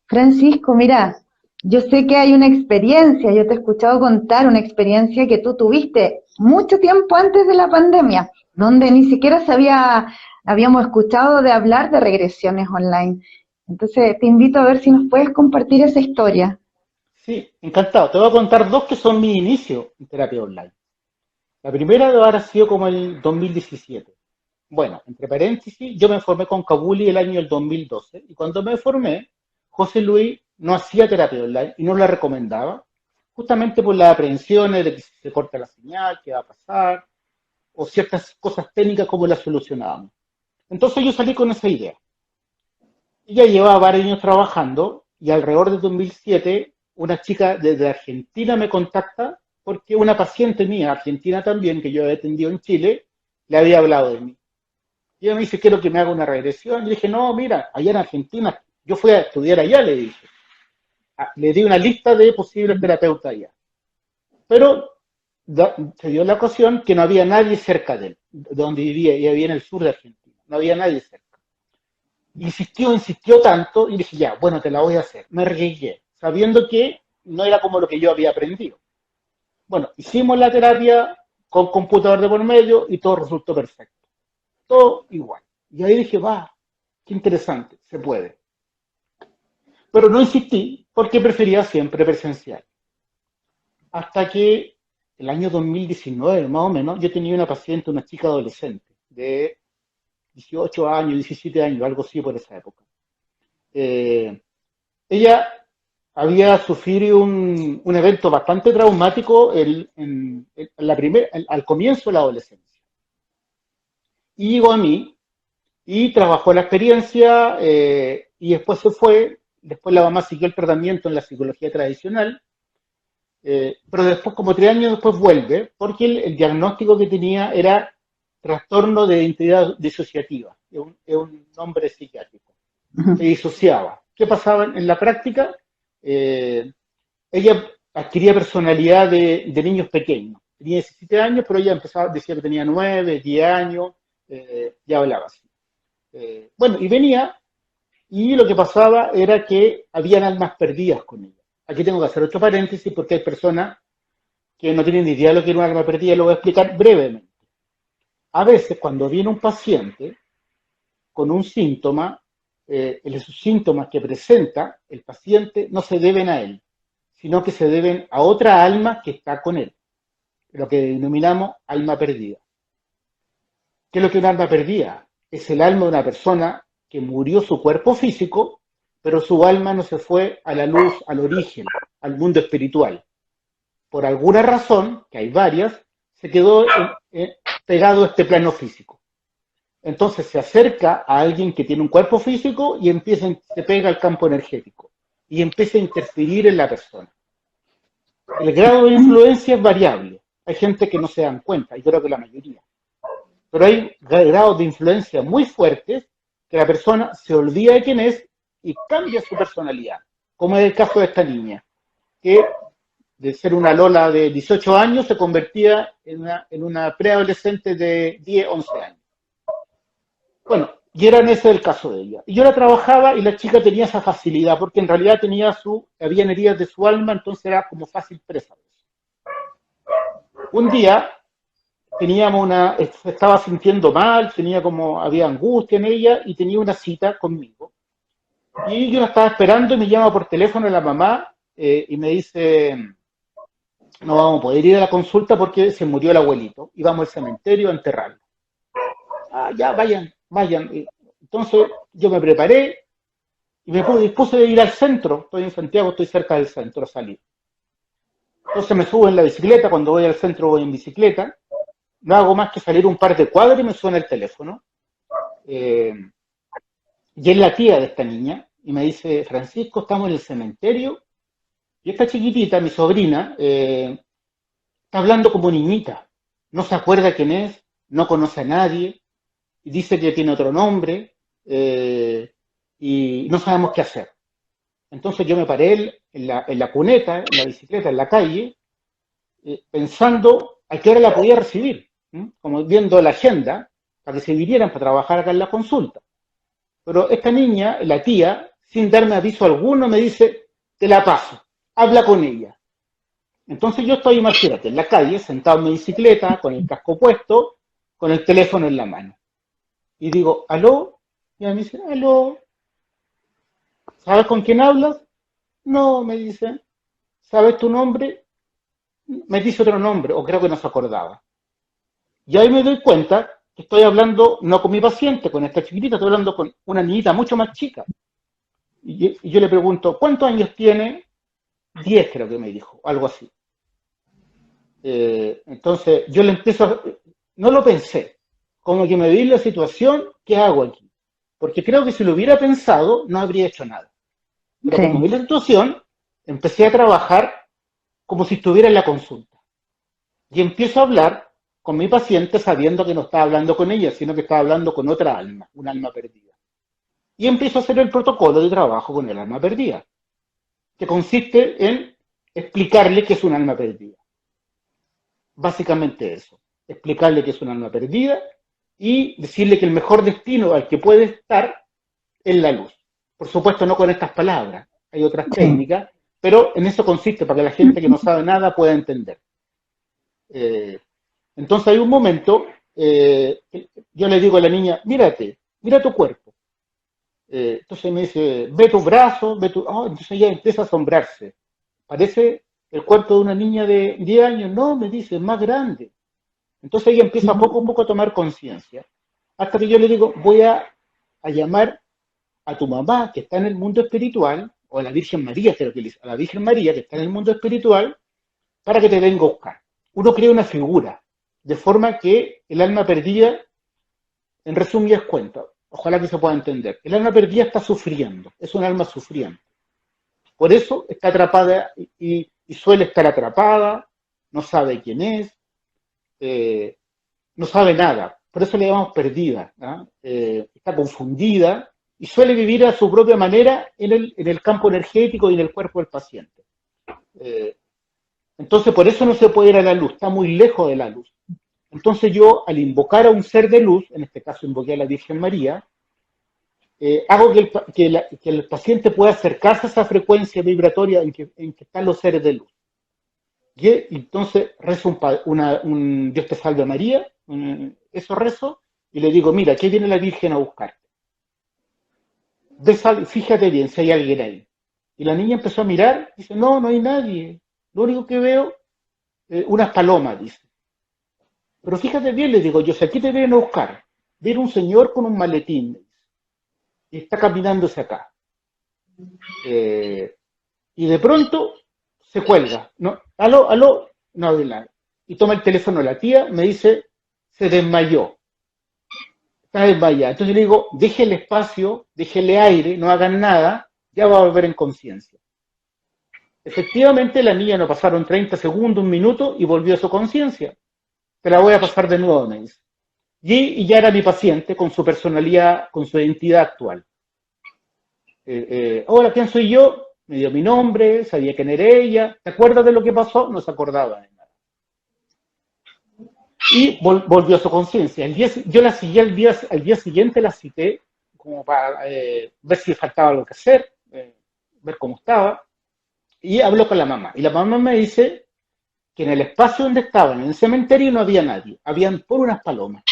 Francisco, mira, yo sé que hay una experiencia, yo te he escuchado contar una experiencia que tú tuviste mucho tiempo antes de la pandemia, donde ni siquiera habíamos escuchado de hablar de regresiones online. Entonces, te invito a ver si nos puedes compartir esa historia. Sí, encantado. Te voy a contar dos que son mi inicio en terapia online. La primera debe haber sido como el 2017. Bueno, entre paréntesis, yo me formé con Kabuli el año del 2012 y cuando me formé, José Luis no hacía terapia online y no la recomendaba, justamente por las aprensiones de que si se corta la señal, qué va a pasar, o ciertas cosas técnicas, cómo las solucionábamos. Entonces yo salí con esa idea. Y ya llevaba varios años trabajando y alrededor de 2007 una chica desde Argentina me contacta porque una paciente mía, argentina también, que yo había atendido en Chile, le había hablado de mí. Y ella me dice, quiero que me haga una regresión. Y le dije, no, mira, allá en Argentina, yo fui a estudiar allá, le dije. Le di una lista de posibles terapeutas allá. Pero se dio la ocasión que no había nadie cerca de él, de donde vivía, y vivía en el sur de Argentina. No había nadie cerca. Insistió tanto, y dije, ya, bueno, te la voy a hacer. Me arriesgué, sabiendo que no era como lo que yo había aprendido. Bueno, hicimos la terapia con computador de por medio y todo resultó perfecto. Todo igual. Y ahí dije, va, qué interesante, se puede. Pero no insistí porque prefería siempre presencial. Hasta que el año 2019, más o menos, yo tenía una paciente, una chica adolescente, de 18 años, 17 años, algo así por esa época. Eh, Ella había sufrido un evento bastante traumático al comienzo de la adolescencia. Y llegó a mí y trabajó la experiencia y después se fue. Después la mamá siguió el tratamiento en la psicología tradicional, pero después, como 3 años después, vuelve porque el diagnóstico que tenía era trastorno de identidad disociativa, es un nombre psiquiátrico. Se disociaba. ¿Qué pasaba en la práctica? Eh, Ella adquiría personalidad de niños pequeños. Tenía 17 años, pero ella empezaba, decía que tenía 9, 10 años, ya hablaba así. Bueno, y venía, y lo que pasaba era que habían almas perdidas con ella. Aquí tengo que hacer otro paréntesis porque hay personas que no tienen ni idea de lo que es un alma perdida, lo voy a explicar brevemente. A veces, cuando viene un paciente con un síntoma, esos síntomas que presenta el paciente no se deben a él, sino que se deben a otra alma que está con él, lo que denominamos alma perdida. ¿Qué es lo que es un alma perdida? Es el alma de una persona que murió su cuerpo físico, pero su alma no se fue a la luz, al origen, al mundo espiritual. Por alguna razón, que hay varias, se quedó pegado a este plano físico. Entonces se acerca a alguien que tiene un cuerpo físico y se pega al campo energético y empieza a interferir en la persona. El grado de influencia es variable. Hay gente que no se dan cuenta, y creo que la mayoría. Pero hay grados de influencia muy fuertes que la persona se olvida de quién es y cambia su personalidad, como es el caso de esta niña, que de ser una Lola de 18 años se convertía en una preadolescente de 10, 11 años. Bueno, y era ese el caso de ella. Y yo la trabajaba y la chica tenía esa facilidad, porque en realidad habían heridas de su alma, entonces era como fácil presa. Un día se estaba sintiendo mal, había angustia en ella y tenía una cita conmigo. Y yo la estaba esperando y me llama por teléfono la mamá y me dice, no vamos a poder ir a la consulta porque se murió el abuelito y vamos al cementerio a enterrarlo. Ah, ya, vayan. Entonces yo me preparé y me dispuse de ir al centro. Estoy en Santiago, estoy cerca del centro, a salir. Entonces me subo en la bicicleta, cuando voy al centro voy en bicicleta, no hago más que salir un par de cuadras y me suena el teléfono. Y es la tía de esta niña y me dice, Francisco, estamos en el cementerio y esta chiquitita, mi sobrina, está hablando como niñita, no se acuerda quién es, no conoce a nadie, y dice que tiene otro nombre y no sabemos qué hacer. Entonces yo me paré en la cuneta, en la bicicleta, en la calle, pensando a qué hora la podía recibir, como viendo la agenda, para que se vinieran para trabajar acá en la consulta. Pero esta niña, la tía, sin darme aviso alguno, me dice, te la paso, habla con ella. Entonces yo estoy, imagínate, en la calle, sentado en mi bicicleta, con el casco puesto, con el teléfono en la mano. Y digo, ¿aló? Y ella me dice, ¿aló? ¿Sabes con quién hablas? No, me dice. ¿Sabes tu nombre? Me dice otro nombre, o creo que no se acordaba. Y ahí me doy cuenta que estoy hablando no con mi paciente, con esta chiquitita, estoy hablando con una niñita mucho más chica. Y yo le pregunto, ¿cuántos años tiene? 10 creo que me dijo, algo así. Entonces yo le no lo pensé, como que me vi en la situación, ¿qué hago aquí? Porque creo que si lo hubiera pensado, no habría hecho nada. Pero como vi la situación, empecé a trabajar como si estuviera en la consulta. Y empiezo a hablar con mi paciente sabiendo que no estaba hablando con ella, sino que estaba hablando con otra alma, un alma perdida. Y empiezo a hacer el protocolo de trabajo con el alma perdida, que consiste en explicarle que es un alma perdida. Básicamente eso, explicarle que es un alma perdida y decirle que el mejor destino al que puede estar es la luz. Por supuesto, no con estas palabras, hay otras técnicas, pero en eso consiste, para que la gente que no sabe nada pueda entender. Entonces hay un momento, yo le digo a la niña, mírate, mira tu cuerpo. Entonces me dice, ve tu brazo, entonces ella empieza a asombrarse. Parece el cuerpo de una niña de 10 años. No, me dice, es más grande. Entonces ella empieza poco a poco a tomar conciencia. Hasta que yo le digo, voy a llamar a tu mamá, que está en el mundo espiritual, o a la Virgen María, a la Virgen María, que está en el mundo espiritual, para que te venga a buscar. Uno crea una figura, de forma que el alma perdida, en resumidas cuentas, ojalá que se pueda entender, el alma perdida está sufriendo, es un alma sufriente. Por eso está atrapada y suele estar atrapada, no sabe quién es, no sabe nada. Por eso le llamamos perdida, ¿no? Está confundida y suele vivir a su propia manera en el campo energético y en el cuerpo del paciente. Entonces, por eso no se puede ir a la luz, está muy lejos de la luz. Entonces yo, al invocar a un ser de luz, en este caso invoqué a la Virgen María, hago que el paciente pueda acercarse a esa frecuencia vibratoria en que están los seres de luz. Y entonces rezo un Dios te salve María, eso rezo, y le digo, mira, aquí viene la Virgen a buscarte. Fíjate bien si hay alguien ahí. Y la niña empezó a mirar, dice, no, no hay nadie. Lo único que veo, unas palomas, dice. Pero fíjate bien, le digo yo, si aquí te vienen a buscar, viene un señor con un maletín, y está caminando hacia acá. Y de pronto se cuelga. ¿No? Aló, no habla nada. Y toma el teléfono la tía, me dice, se desmayó, está desmayada. Entonces le digo, déjele espacio, déjele aire, no hagan nada, ya va a volver en conciencia. Efectivamente, la niña no pasaron 30 segundos, un minuto y volvió a su conciencia. Te la voy a pasar de nuevo, me dice. Y ya era mi paciente con su personalidad, con su identidad actual. Hola, ¿quién soy yo? Me dio mi nombre, sabía quién era ella. ¿Te acuerdas de lo que pasó? No se acordaba de nada. Y volvió a su conciencia. Yo la seguí al día siguiente, la cité como para ver si faltaba algo que hacer, ver cómo estaba. Y habló con la mamá. Y la mamá me dice que en el espacio donde estaban, en el cementerio, no había nadie. Habían por unas palomas.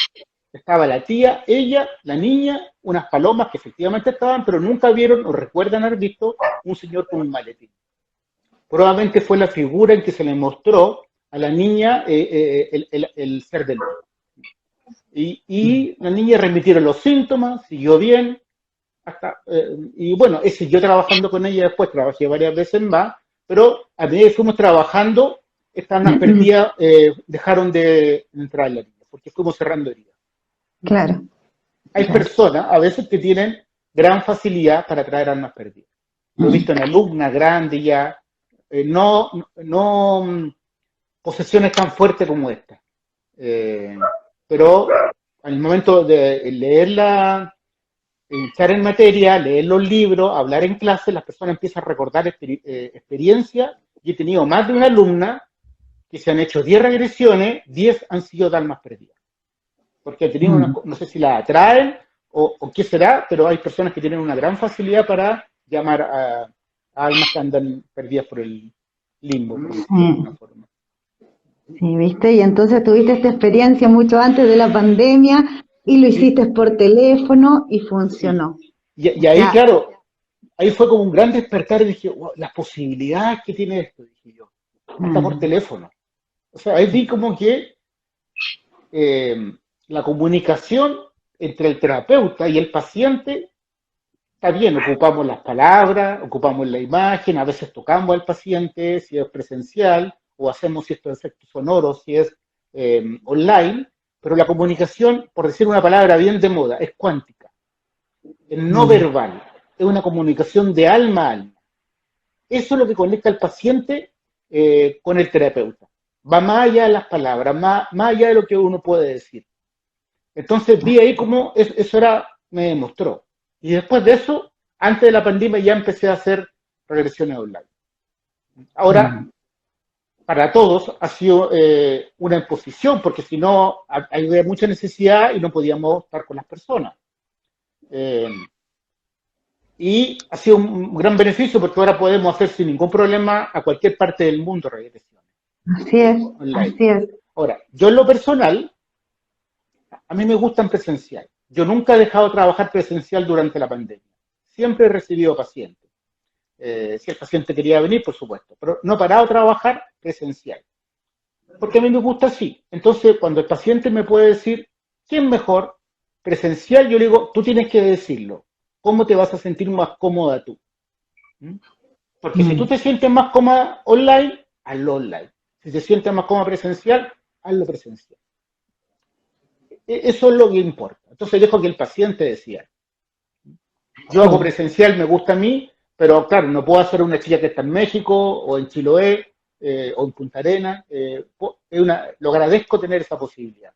Estaba la tía, ella, la niña, unas palomas que efectivamente estaban, pero nunca vieron o recuerdan haber visto un señor con un maletín. Probablemente fue la figura en que se le mostró a la niña el ser del otro. Y la niña remitieron los síntomas, siguió bien, y bueno, siguió trabajando con ella después, trabajé varias veces más, pero a medida que fuimos trabajando, estas las perdidas dejaron de entrar en la niña, porque fuimos cerrando heridas. Claro. Hay Claro. personas a veces que tienen gran facilidad para traer almas perdidas. Lo he visto en alumnas grandes ya, no posesiones tan fuertes como esta. Pero al momento de leerla, entrar en materia, leer los libros, hablar en clase, las personas empiezan a recordar experiencias. Y he tenido más de una alumna que se han hecho 10 regresiones, 10 han sido de almas perdidas. Porque han tenido no sé si la atraen o qué será, pero hay personas que tienen una gran facilidad para llamar a almas que andan perdidas por el limbo, por decirlo de alguna forma. Sí, ¿viste? Y entonces tuviste esta experiencia mucho antes de la pandemia y lo hiciste por teléfono y Sí. funcionó. Y ahí, claro, ahí fue como un gran despertar y dije, wow, las posibilidades que tiene esto, dije yo, hasta por teléfono. O sea, ahí vi como que la comunicación entre el terapeuta y el paciente está bien, ocupamos las palabras, ocupamos la imagen, a veces tocamos al paciente si es presencial, o hacemos ciertos efectos sonoros si es online, pero la comunicación, por decir una palabra bien de moda, es cuántica, es no verbal, es una comunicación de alma a alma. Eso es lo que conecta al paciente con el terapeuta. Va más allá de las palabras, más allá de lo que uno puede decir. Entonces vi ahí cómo eso me demostró. Y después de eso, antes de la pandemia ya empecé a hacer regresiones online. Ahora, para todos ha sido una imposición, porque si no, había mucha necesidad y no podíamos estar con las personas. Y ha sido un gran beneficio porque ahora podemos hacer sin ningún problema a cualquier parte del mundo regresiones Así es, online. así es. Ahora, yo en lo personal, a mí me gustan presencial. Yo nunca he dejado de trabajar presencial durante la pandemia. Siempre he recibido pacientes. Si el paciente quería venir, por supuesto, pero no he parado de trabajar presencial. Porque a mí me gusta así. Entonces, cuando el paciente me puede decir, ¿quién mejor? Presencial, yo le digo, tú tienes que decirlo. ¿Cómo te vas a sentir más cómoda tú? Porque si tú te sientes más cómoda online, hazlo online. Si te sientes más cómoda presencial, hazlo presencial. Eso es lo que importa. Entonces dejo que el paciente decida. Yo hago presencial, me gusta a mí, pero claro, no puedo hacer una chica que está en México o en Chiloé o en Punta Arenas. Lo agradezco tener esa posibilidad.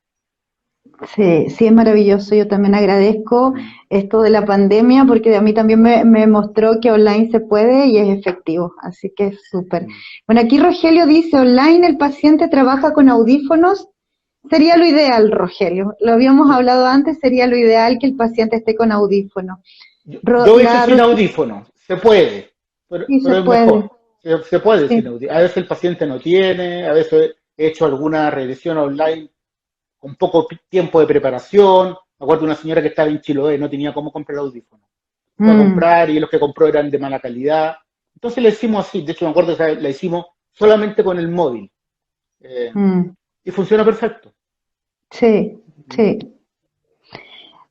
Sí, sí, es maravilloso. Yo también agradezco esto de la pandemia porque a mí también me mostró que online se puede y es efectivo. Así que es súper. Bueno, aquí Rogelio dice, online el paciente trabaja con audífonos. Sería lo ideal, Rogelio. Lo habíamos hablado antes, sería lo ideal que el paciente esté con audífonos. Yo he hecho sin audífono, se puede, Sí, se pero es puede. mejor. Se puede Sí. sin audífono. A veces el paciente no tiene, a veces he hecho alguna regresión online con poco tiempo de preparación. Me acuerdo de una señora que estaba en Chiloé, no tenía cómo comprar audífonos. Fue a comprar y los que compró eran de mala calidad. Entonces le hicimos así, de hecho me acuerdo que la hicimos solamente con el móvil. Y funciona perfecto. Sí, sí.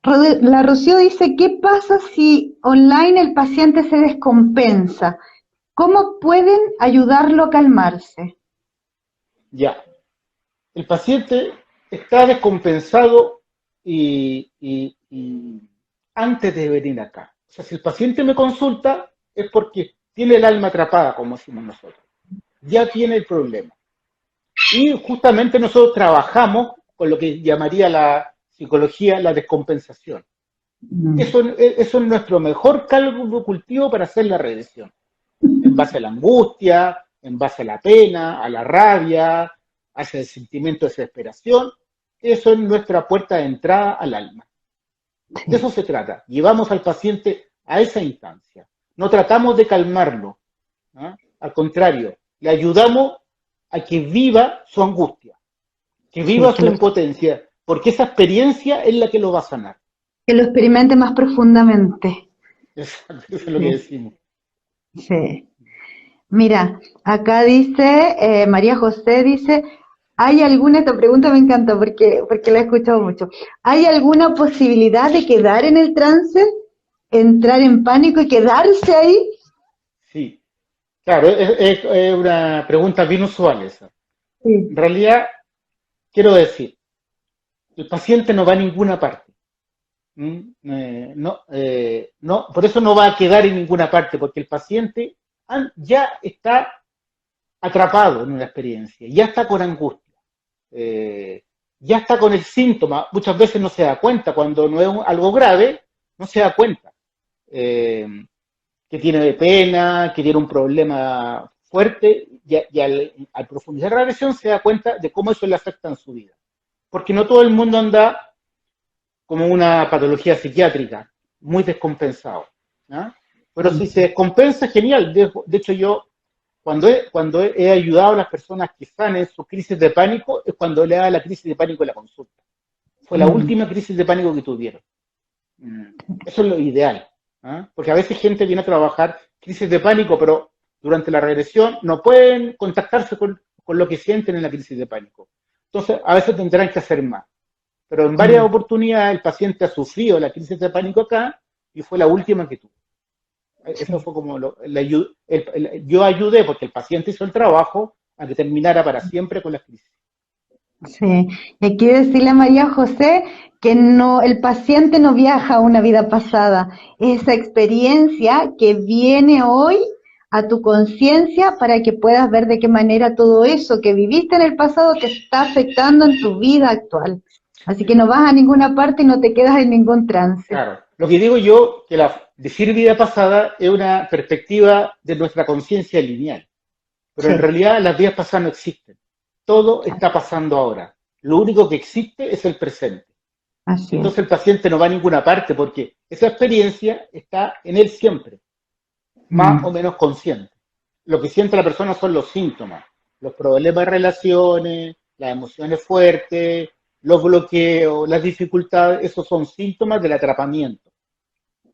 La Rocío dice, ¿qué pasa si online el paciente se descompensa? ¿Cómo pueden ayudarlo a calmarse? Ya. El paciente está descompensado y antes de venir acá. O sea, si el paciente me consulta es porque tiene el alma atrapada, como decimos nosotros. Ya tiene el problema. Y justamente nosotros trabajamos con lo que llamaría la psicología la descompensación. Eso es nuestro mejor caldo de cultivo para hacer la regresión. En base a la angustia, en base a la pena, a la rabia, hacia el sentimiento de desesperación. Eso es nuestra puerta de entrada al alma. De eso se trata. Llevamos al paciente a esa instancia. No tratamos de calmarlo. ¿No? Al contrario, le ayudamos a que viva su angustia, que viva su impotencia, porque esa experiencia es la que lo va a sanar. Que lo experimente más profundamente. Exacto, eso es lo que decimos. Sí. Mira, acá dice, María José dice, ¿hay alguna, esta pregunta me encanta porque la he escuchado mucho, ¿hay alguna posibilidad de quedar en el trance, entrar en pánico y quedarse ahí? Sí, claro, es una pregunta bien usual esa. En Sí. realidad, quiero decir, el paciente no va a ninguna parte. No, por eso no va a quedar en ninguna parte, porque el paciente ya está atrapado en una experiencia, ya está con angustia, ya está con el síntoma, muchas veces no se da cuenta, cuando no es algo grave, no se da cuenta eh, que tiene pena, que tiene un problema fuerte, y al profundizar la regresión se da cuenta de cómo eso le afecta en su vida. Porque no todo el mundo anda como una patología psiquiátrica, muy descompensado. ¿No? Pero si se descompensa, genial. De hecho, yo cuando he ayudado a las personas que sanen su crisis de pánico, es cuando le da la crisis de pánico en la consulta. Fue la última crisis de pánico que tuvieron. Eso es lo ideal. ¿Ah? Porque a veces gente viene a trabajar crisis de pánico, pero durante la regresión no pueden contactarse con lo que sienten en la crisis de pánico. Entonces, a veces tendrán que hacer más. Pero en varias oportunidades el paciente ha sufrido la crisis de pánico acá y fue la última que tuvo. Eso fue como yo ayudé porque el paciente hizo el trabajo a que terminara para siempre con la crisis. Sí, y aquí decirle a María José que no, el paciente no viaja a una vida pasada, esa experiencia que viene hoy a tu conciencia para que puedas ver de qué manera todo eso que viviste en el pasado te está afectando en tu vida actual. Así que no vas a ninguna parte y no te quedas en ningún trance. Claro. Lo que digo yo, que decir vida pasada es una perspectiva de nuestra conciencia lineal. Pero en Sí, realidad las vidas pasadas no existen. Todo está pasando ahora. Lo único que existe es el presente. así es. Entonces el paciente no va a ninguna parte porque esa experiencia está en él siempre, más o menos consciente. Lo que siente la persona son los síntomas, los problemas de relaciones, las emociones fuertes, los bloqueos, las dificultades, esos son síntomas del atrapamiento.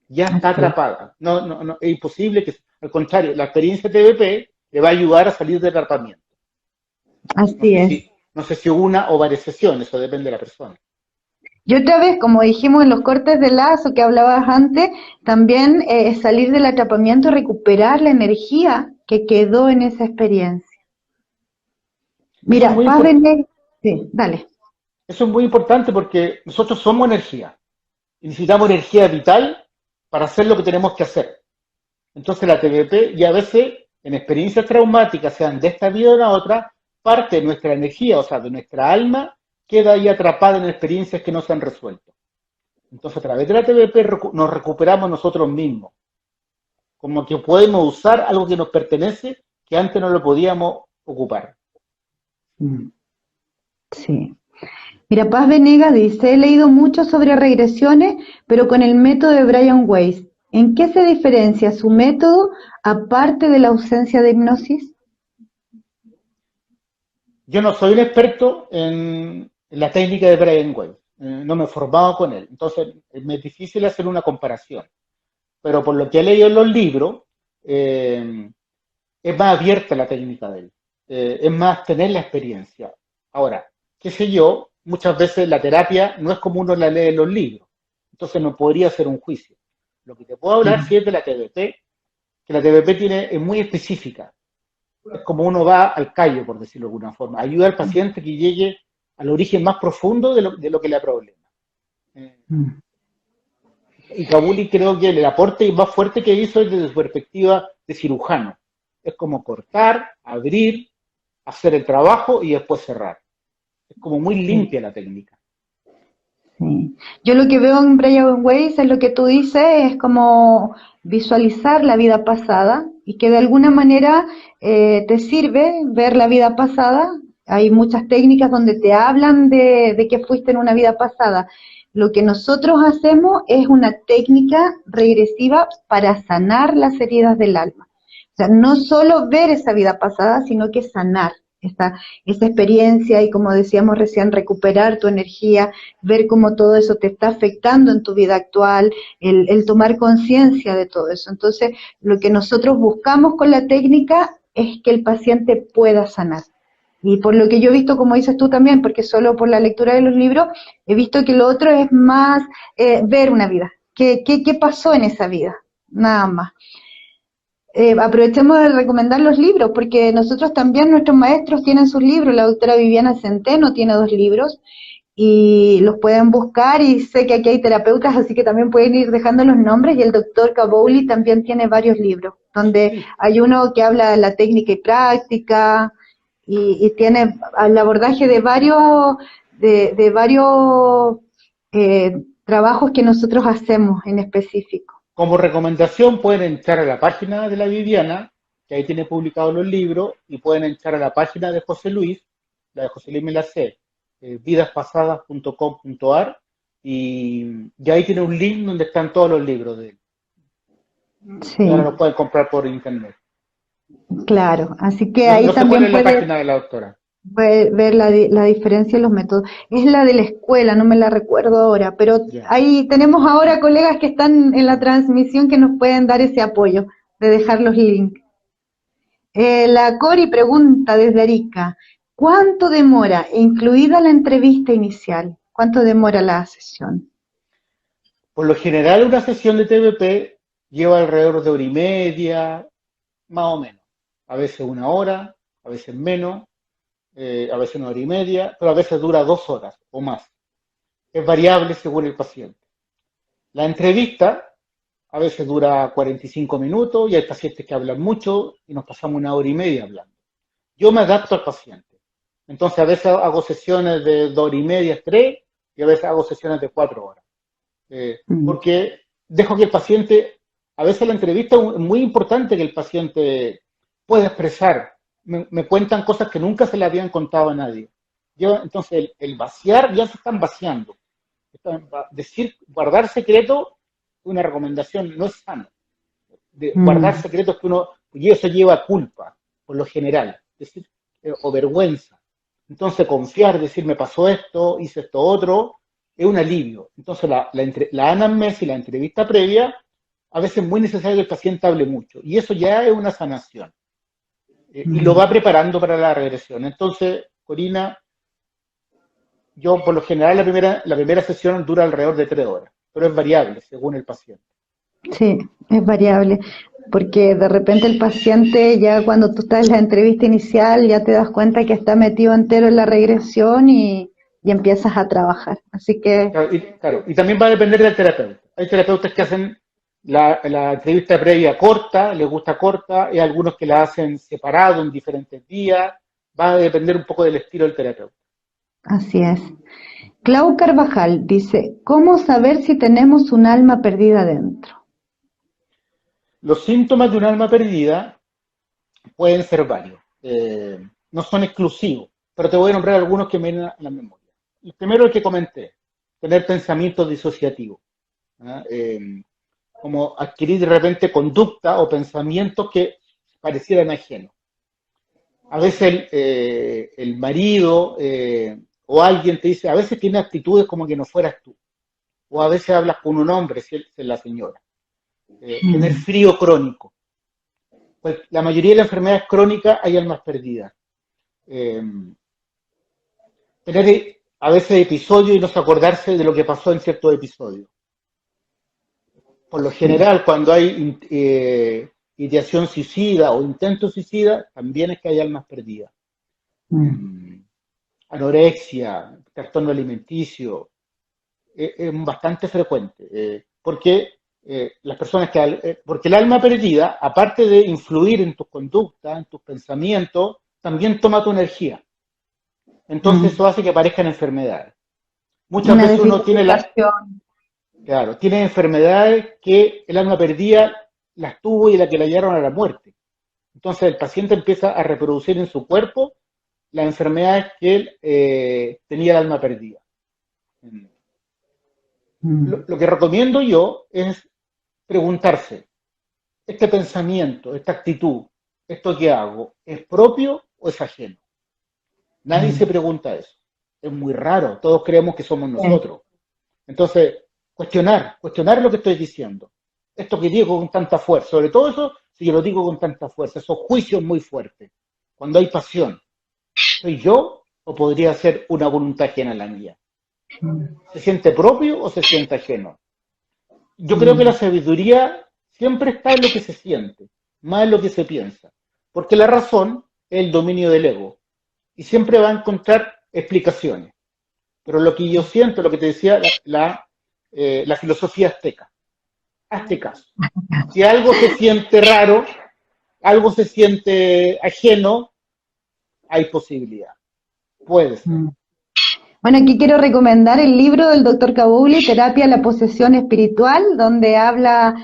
Ya está Así es. atrapada. No, es imposible que, al contrario, la experiencia TBP le va a ayudar a salir del atrapamiento. No Así sé es. si, no sé si una o varias sesiones, eso depende de la persona. Y otra vez, como dijimos en los cortes de lazo que hablabas antes, también salir del atrapamiento y recuperar la energía que quedó en esa experiencia. Eso es Mira, Paz Venegas, sí, dale. eso es muy importante porque nosotros somos energía y necesitamos energía vital para hacer lo que tenemos que hacer. Entonces la TBP y a veces en experiencias traumáticas, sean de esta vida o de la otra, parte de nuestra energía, o sea, de nuestra alma, queda ahí atrapada en experiencias que no se han resuelto. Entonces a través de la TBP nos recuperamos nosotros mismos, como que podemos usar algo que nos pertenece que antes no lo podíamos ocupar. Sí. Mira, Paz Venegas dice, he leído mucho sobre regresiones, pero con el método de Brian Weiss. ¿En qué se diferencia su método aparte de la ausencia de hipnosis? Yo no soy un experto en la técnica de Brian Weiss, no me he formado con él, entonces me es difícil hacer una comparación, pero por lo que he leído en los libros, es más abierta la técnica de él, es más tener la experiencia. Ahora, qué sé yo, muchas veces la terapia no es como uno la lee en los libros, entonces no podría hacer un juicio. Lo que te puedo hablar sí es de la TBP, que la TBP es muy específica, es como uno va al callo, por decirlo de alguna forma. Ayuda al paciente que llegue al origen más profundo de lo que le problema. Y Kabuli creo que el aporte más fuerte que hizo es desde su perspectiva de cirujano. Es como cortar, abrir, hacer el trabajo y después cerrar. Es como muy limpia la técnica. Sí. Yo lo que veo en Brian Weiss es lo que tú dices, es como visualizar la vida pasada y que de alguna manera te sirve ver la vida pasada. Hay muchas técnicas donde te hablan de que fuiste en una vida pasada. Lo que nosotros hacemos es una técnica regresiva para sanar las heridas del alma. O sea, no solo ver esa vida pasada, sino que sanar esa experiencia y, como decíamos recién, recuperar tu energía, ver cómo todo eso te está afectando en tu vida actual, el tomar conciencia de todo eso. Entonces, lo que nosotros buscamos con la técnica es que el paciente pueda sanar. Y por lo que yo he visto, como dices tú también, porque solo por la lectura de los libros, he visto que lo otro es más ver una vida. ¿Qué pasó en esa vida? Nada más. Aprovechemos de recomendar los libros, porque nosotros también, nuestros maestros tienen sus libros. La doctora Viviana Centeno tiene 2 libros y los pueden buscar, y sé que aquí hay terapeutas, así que también pueden ir dejando los nombres, y el doctor Kabuli también tiene varios libros, donde hay uno que habla de la técnica y práctica, y tiene el abordaje de varios trabajos que nosotros hacemos en específico. Como recomendación pueden entrar a la página de la Viviana, que ahí tiene publicados los libros, y pueden entrar a la página de José Luis, la de José Luis Melacé, vidaspasadas.com.ar, y ahí tiene un link donde están todos los libros de él. Sí. Y ahora los pueden comprar por internet. Claro, así que ahí no también se pone en la página de la doctora. Ver la diferencia en los métodos. Es la de la escuela, no me la recuerdo ahora, pero ahí tenemos ahora colegas que están en la transmisión que nos pueden dar ese apoyo de dejar los links. La Cori pregunta desde Arica, ¿cuánto demora, incluida la entrevista inicial? ¿Cuánto demora la sesión? Por lo general, una sesión de TBP lleva alrededor de 1 hora y media, más o menos. A veces 1 hora, a veces menos, a veces 1 hora y media, pero a veces dura 2 horas o más. Es variable según el paciente. La entrevista a veces dura 45 minutos y hay pacientes que hablan mucho y nos pasamos 1 hora y media hablando. Yo me adapto al paciente. Entonces a veces hago sesiones de 2 horas y media, 3, y a veces hago sesiones de 4 horas. Porque dejo que el paciente, a veces la entrevista es muy importante que el paciente pueda expresar. Me cuentan cosas que nunca se le habían contado a nadie. Entonces el vaciar, ya se están vaciando. Decir, guardar secreto es una recomendación, no es sano. Guardar secretos y eso lleva culpa, por lo general, decir, o vergüenza. Entonces confiar, decir, me pasó esto, hice esto otro, es un alivio. Entonces la anamnesis y la entrevista previa, a veces es muy necesario que el paciente hable mucho, y eso ya es una sanación. Y lo va preparando para la regresión. Entonces, Corina, yo por lo general la primera sesión dura alrededor de 3 horas, pero es variable según el paciente. Sí, es variable, porque de repente el paciente ya cuando tú estás en la entrevista inicial ya te das cuenta que está metido entero en la regresión y empiezas a trabajar. Así que... Claro, y también va a depender del terapeuta. Hay terapeutas que hacen la entrevista previa corta, les gusta corta, y hay algunos que la hacen separado en diferentes días. Va a depender un poco del estilo del terapeuta. Así es. Clau Carvajal dice, ¿cómo saber si tenemos un alma perdida dentro? Los síntomas de un alma perdida pueden ser varios. No son exclusivos, pero te voy a nombrar algunos que me vienen a la memoria. El primero, el que comenté, tener pensamientos disociativos. Como adquirir de repente conducta o pensamientos que parecieran ajenos. A veces el marido o alguien te dice, a veces tiene actitudes como que no fueras tú. O a veces hablas con un hombre, si es la señora. Tener frío crónico. Pues la mayoría de las enfermedades crónicas hay almas perdidas. Tener a veces episodios y no acordarse de lo que pasó en ciertos episodios. Por lo general, cuando hay ideación suicida o intento suicida, también es que hay almas perdidas. anorexia, trastorno alimenticio, es bastante frecuente, porque las personas porque el alma perdida, aparte de influir en tus conductas, en tus pensamientos, también toma tu energía. Entonces Mm. eso hace que aparezcan enfermedades. Muchas Una veces uno tiene desvitalización. claro, tiene enfermedades que el alma perdida las tuvo y la que la llevaron a la muerte. Entonces el paciente empieza a reproducir en su cuerpo las enfermedades que él tenía el alma perdida. Mm. Lo que recomiendo yo es preguntarse, ¿este pensamiento, esta actitud, esto que hago, es propio o es ajeno? Nadie se Mm. pregunta eso. Es muy raro, todos creemos que somos Sí. nosotros. Entonces, cuestionar lo que estoy diciendo. Esto que digo con tanta fuerza, sobre todo eso, si yo lo digo con tanta fuerza, esos juicios muy fuertes, cuando hay pasión, ¿soy yo o podría ser una voluntad ajena a la mía? Mm. ¿Se siente propio o se siente ajeno? Yo creo que la Mm. sabiduría siempre está en lo que se siente, más en lo que se piensa, porque la razón es el dominio del ego y siempre va a encontrar explicaciones. Pero lo que yo siento, lo que te decía la filosofía azteca, hazte caso. Si algo se siente raro, algo se siente ajeno, hay posibilidad. Puede ser. Mm. Bueno, aquí quiero recomendar el libro del doctor Kabouli, Terapia a la posesión espiritual, donde habla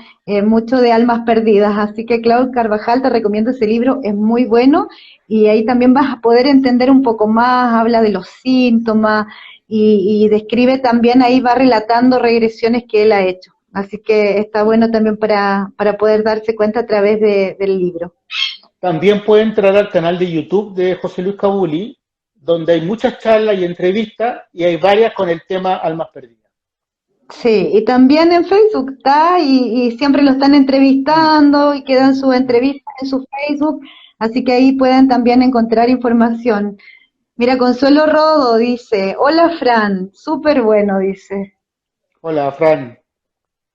mucho de almas perdidas. Así que, Claudio Carvajal, te recomiendo ese libro, es muy bueno y ahí también vas a poder entender un poco más, habla de los síntomas y describe también, ahí va relatando regresiones que él ha hecho. Así que está bueno también para poder darse cuenta a través del libro. También puede entrar al canal de YouTube de José Luis Cabuli, donde hay muchas charlas y entrevistas y hay varias con el tema almas perdidas. Sí, y también en Facebook está y siempre lo están Mm, entrevistando y quedan sus mm. entrevistas en su Facebook, así que ahí pueden también encontrar información. Mira, Consuelo Rodo dice, hola Fran, súper bueno, dice. Hola, Fran.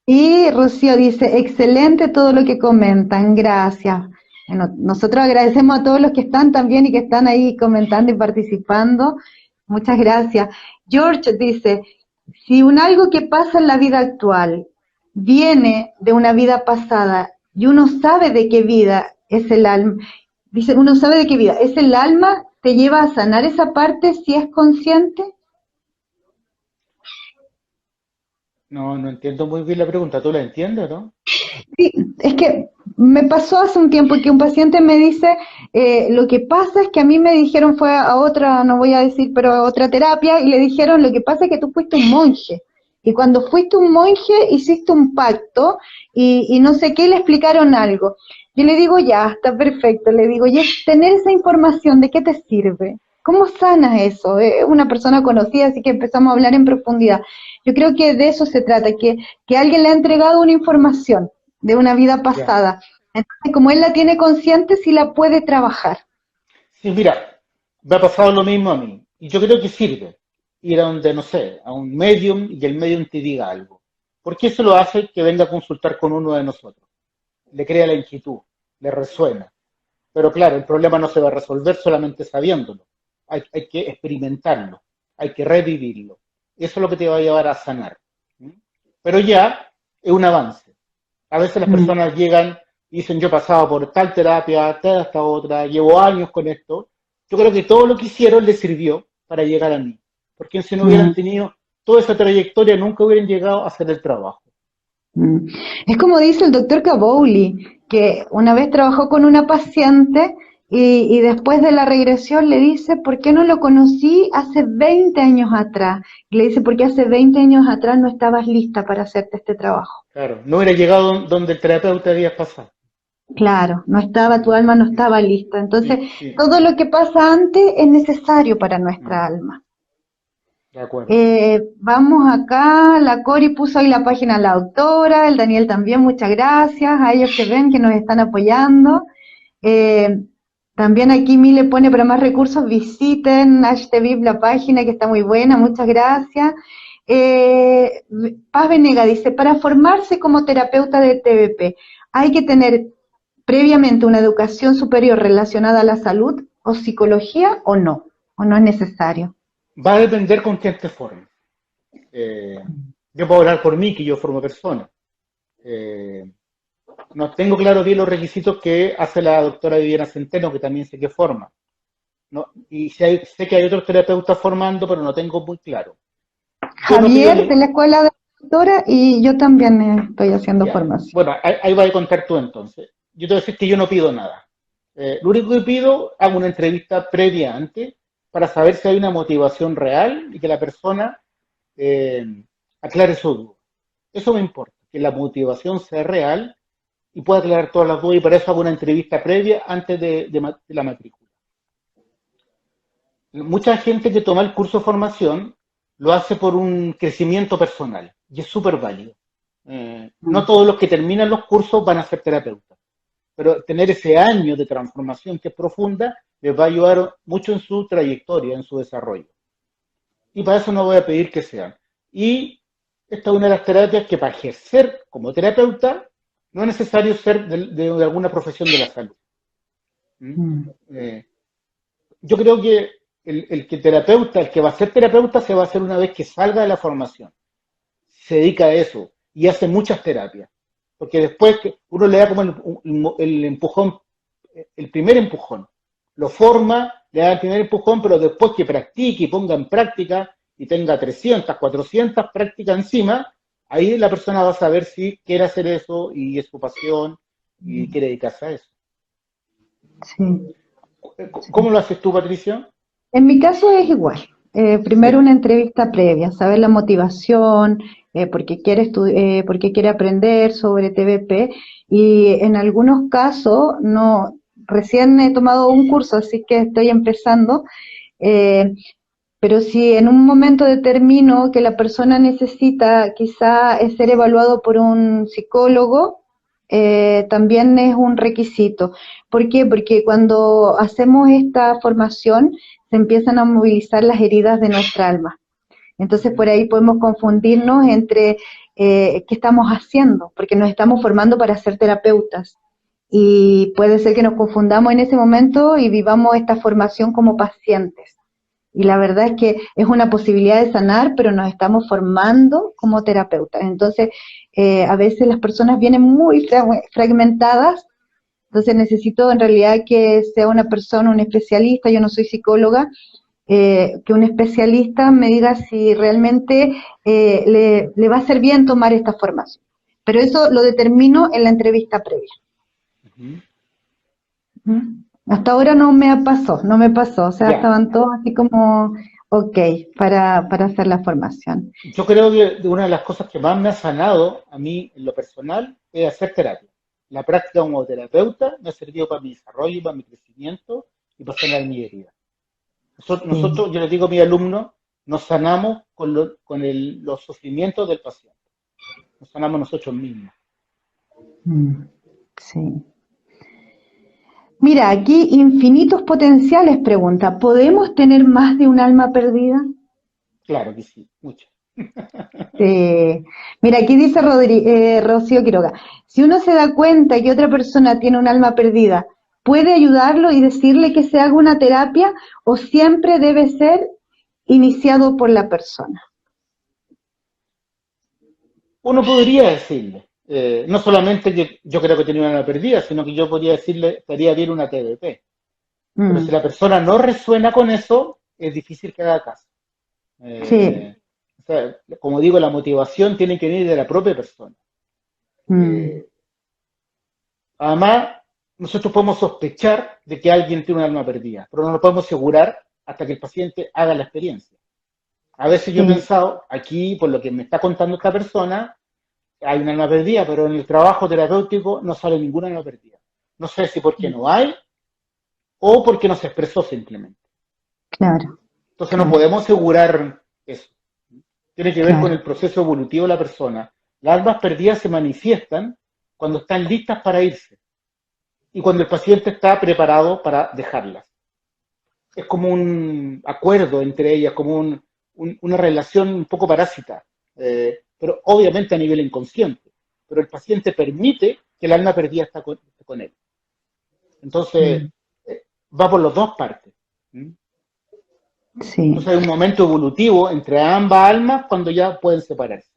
Y Rocío dice, excelente todo lo que comentan, gracias. Bueno, nosotros agradecemos a todos los que están también y que están ahí comentando y participando. Muchas gracias. George dice, si un algo que pasa en la vida actual viene de una vida pasada y uno sabe de qué vida es el alma, dice, uno sabe de qué vida es el alma, te lleva a sanar esa parte si es consciente. No, no entiendo muy bien la pregunta. ¿Tú la entiendes, no? Sí, es que me pasó hace un tiempo que un paciente me dice, lo que pasa es que a mí me dijeron, fue a otra, no voy a decir, pero a otra terapia, y le dijeron, lo que pasa es que tú fuiste un monje. Y cuando fuiste un monje, hiciste un pacto y no sé qué, le explicaron algo. Yo le digo, ya, está perfecto. Le digo, y es tener esa información, ¿de qué te sirve? ¿Cómo sanas eso? Es una persona conocida, así que empezamos a hablar en profundidad. Yo creo que de eso se trata, que alguien le ha entregado una información de una vida Ya. pasada. Entonces, como él la tiene consciente, sí la puede trabajar. Sí, mira, me ha pasado lo mismo a mí. Y yo creo que sirve ir a donde, no sé, a un medium y el medium te diga algo. Porque eso lo hace que venga a consultar con uno de nosotros. Le crea la inquietud, le resuena. Pero claro, el problema no se va a resolver solamente sabiéndolo. Hay que experimentarlo, hay que revivirlo. Eso es lo que te va a llevar a sanar. ¿Mm? Pero ya es un avance. A veces las Mm. personas llegan y dicen, yo he pasado por tal terapia, tal esta otra, llevo años con esto. Yo creo que todo lo que hicieron les sirvió para llegar a mí. Porque si no hubieran Mm. tenido toda esa trayectoria, nunca hubieran llegado a hacer el trabajo. Mm. Es como dice el doctor Kabouli, que una vez trabajó con una paciente y después de la regresión le dice, ¿por qué no lo conocí hace 20 años atrás? Y le dice, porque hace 20 años atrás no estabas lista para hacerte este trabajo. Claro, no hubiera llegado donde el terapeuta había pasado. Claro, no estaba, tu alma no estaba lista. Entonces, Sí, sí, todo lo que pasa antes es necesario para nuestra mm, alma. de acuerdo. Vamos acá, la Cori puso ahí la página de la autora, el Daniel también, muchas gracias, a ellos que ven que nos están apoyando. Eh, También aquí Mile pone para más recursos, visiten HTVIP, la página que está muy buena, muchas gracias. Eh, Paz Venega dice, para formarse como terapeuta de TBP, ¿hay que tener previamente una educación superior relacionada a la salud o psicología o no? ¿O no es necesario? Va a depender con quién te forme. Eh, yo puedo hablar por mí, que yo formo personas. Eh, no tengo claro bien los requisitos que hace la doctora Viviana Centeno, que también sé que forma. ¿No? Y sé que hay otros terapeutas formando, pero no tengo muy claro. Yo no pido Javier de ni... la Escuela de Doctora y yo también estoy haciendo Ya. formación. Bueno, ahí vas a contar tú entonces. Yo te voy a decir que yo no pido nada. Lo único que pido, hago una entrevista previa antes para saber si hay una motivación real y que la persona eh, aclare su duda. Eso me importa, que la motivación sea real y pueda aclarar todas las dudas y para eso hago una entrevista previa antes de la matrícula. Mucha gente que toma el curso de formación lo hace por un crecimiento personal y es súper válido. No todos los que terminan los cursos van a ser terapeutas, pero tener ese año de transformación que es profunda les va a ayudar mucho en su trayectoria, en su desarrollo. Y para eso no voy a pedir que sean. Y esta es una de las terapias que para ejercer como terapeuta no es necesario ser de alguna profesión de la salud. ¿Mm? Mm. Eh, yo creo que el que terapeuta, el que va a ser terapeuta, se va a hacer una vez que salga de la formación. Se dedica a eso y hace muchas terapias. Porque después que uno le da como el empujón, el primer empujón. Lo forma, le da el primer empujón, pero después que practique y ponga en práctica y tenga 300, 400 prácticas encima, ahí la persona va a saber si quiere hacer eso y es su pasión y quiere dedicarse a eso. Sí, ¿Cómo sí. lo haces tú, Patricia? En mi caso es igual. Primero Ya. una entrevista previa, saber la motivación, por qué quiere aprender sobre TBP y en algunos casos no, recién he tomado un curso, así que estoy empezando, eh, pero si en un momento determino que la persona necesita quizá ser evaluado por un psicólogo, también es un requisito. ¿Por qué? Porque cuando hacemos esta formación se empiezan a movilizar las heridas de nuestra alma. Entonces por ahí podemos confundirnos entre qué estamos haciendo, porque nos estamos formando para ser terapeutas. Y puede ser que nos confundamos en ese momento y vivamos esta formación como pacientes. Y la verdad es que es una posibilidad de sanar, pero nos estamos formando como terapeutas. Entonces, a veces las personas vienen muy fragmentadas, entonces necesito en realidad que sea una persona, un especialista, yo no soy psicóloga, que un especialista me diga si realmente le va a ser bien tomar esta formación. Pero eso lo determino en la entrevista previa. Ujú. ¿Mm? Hasta ahora no me pasó, o sea, Ya. estaban todos así como, ok, para hacer la formación. Yo creo que una de las cosas que más me ha sanado a mí en lo personal es hacer terapia. La práctica como terapeuta me ha servido para mi desarrollo, para mi crecimiento y para sanar mi herida. Sí. Yo les digo a mis alumnos, nos sanamos los sufrimientos del paciente. Nos sanamos nosotros mismos. Mm, sí. Mira, aquí infinitos potenciales pregunta, ¿podemos tener más de un alma perdida? Claro que sí, mucho. Mira, aquí dice Rocío Quiroga, si uno se da cuenta que otra persona tiene un alma perdida, ¿puede ayudarlo y decirle que se haga una terapia o siempre debe ser iniciado por la persona? Uno podría decirle, no solamente que yo creo que tenía una perdida, sino que yo podría decirle, estaría bien una TDP. Pero si Mm, la persona no resuena con eso, es difícil que haga caso. sí. Eh, o sea, como digo, la motivación tiene que venir de la propia persona. Mm, Eh, además, nosotros podemos sospechar de que alguien tiene un alma perdida, pero no lo podemos asegurar hasta que el paciente haga la experiencia. A veces yo he sí. pensado, aquí, por lo que me está contando esta persona, hay un alma perdida, pero en el trabajo terapéutico no sale ninguna alma perdida. No sé si porque no hay o porque no se expresó simplemente. Claro, Entonces no claro, podemos asegurar eso. Tiene que ver con claro. el proceso evolutivo de la persona. Las almas perdidas se manifiestan cuando están listas para irse y cuando el paciente está preparado para dejarlas. Es como un acuerdo entre ellas, como una relación un poco parásita, pero obviamente a nivel inconsciente. Pero el paciente permite que el alma perdida está con él. Entonces, Mm, va por las dos partes. ¿Mm? Sí. Entonces hay un momento evolutivo entre ambas almas cuando ya pueden separarse.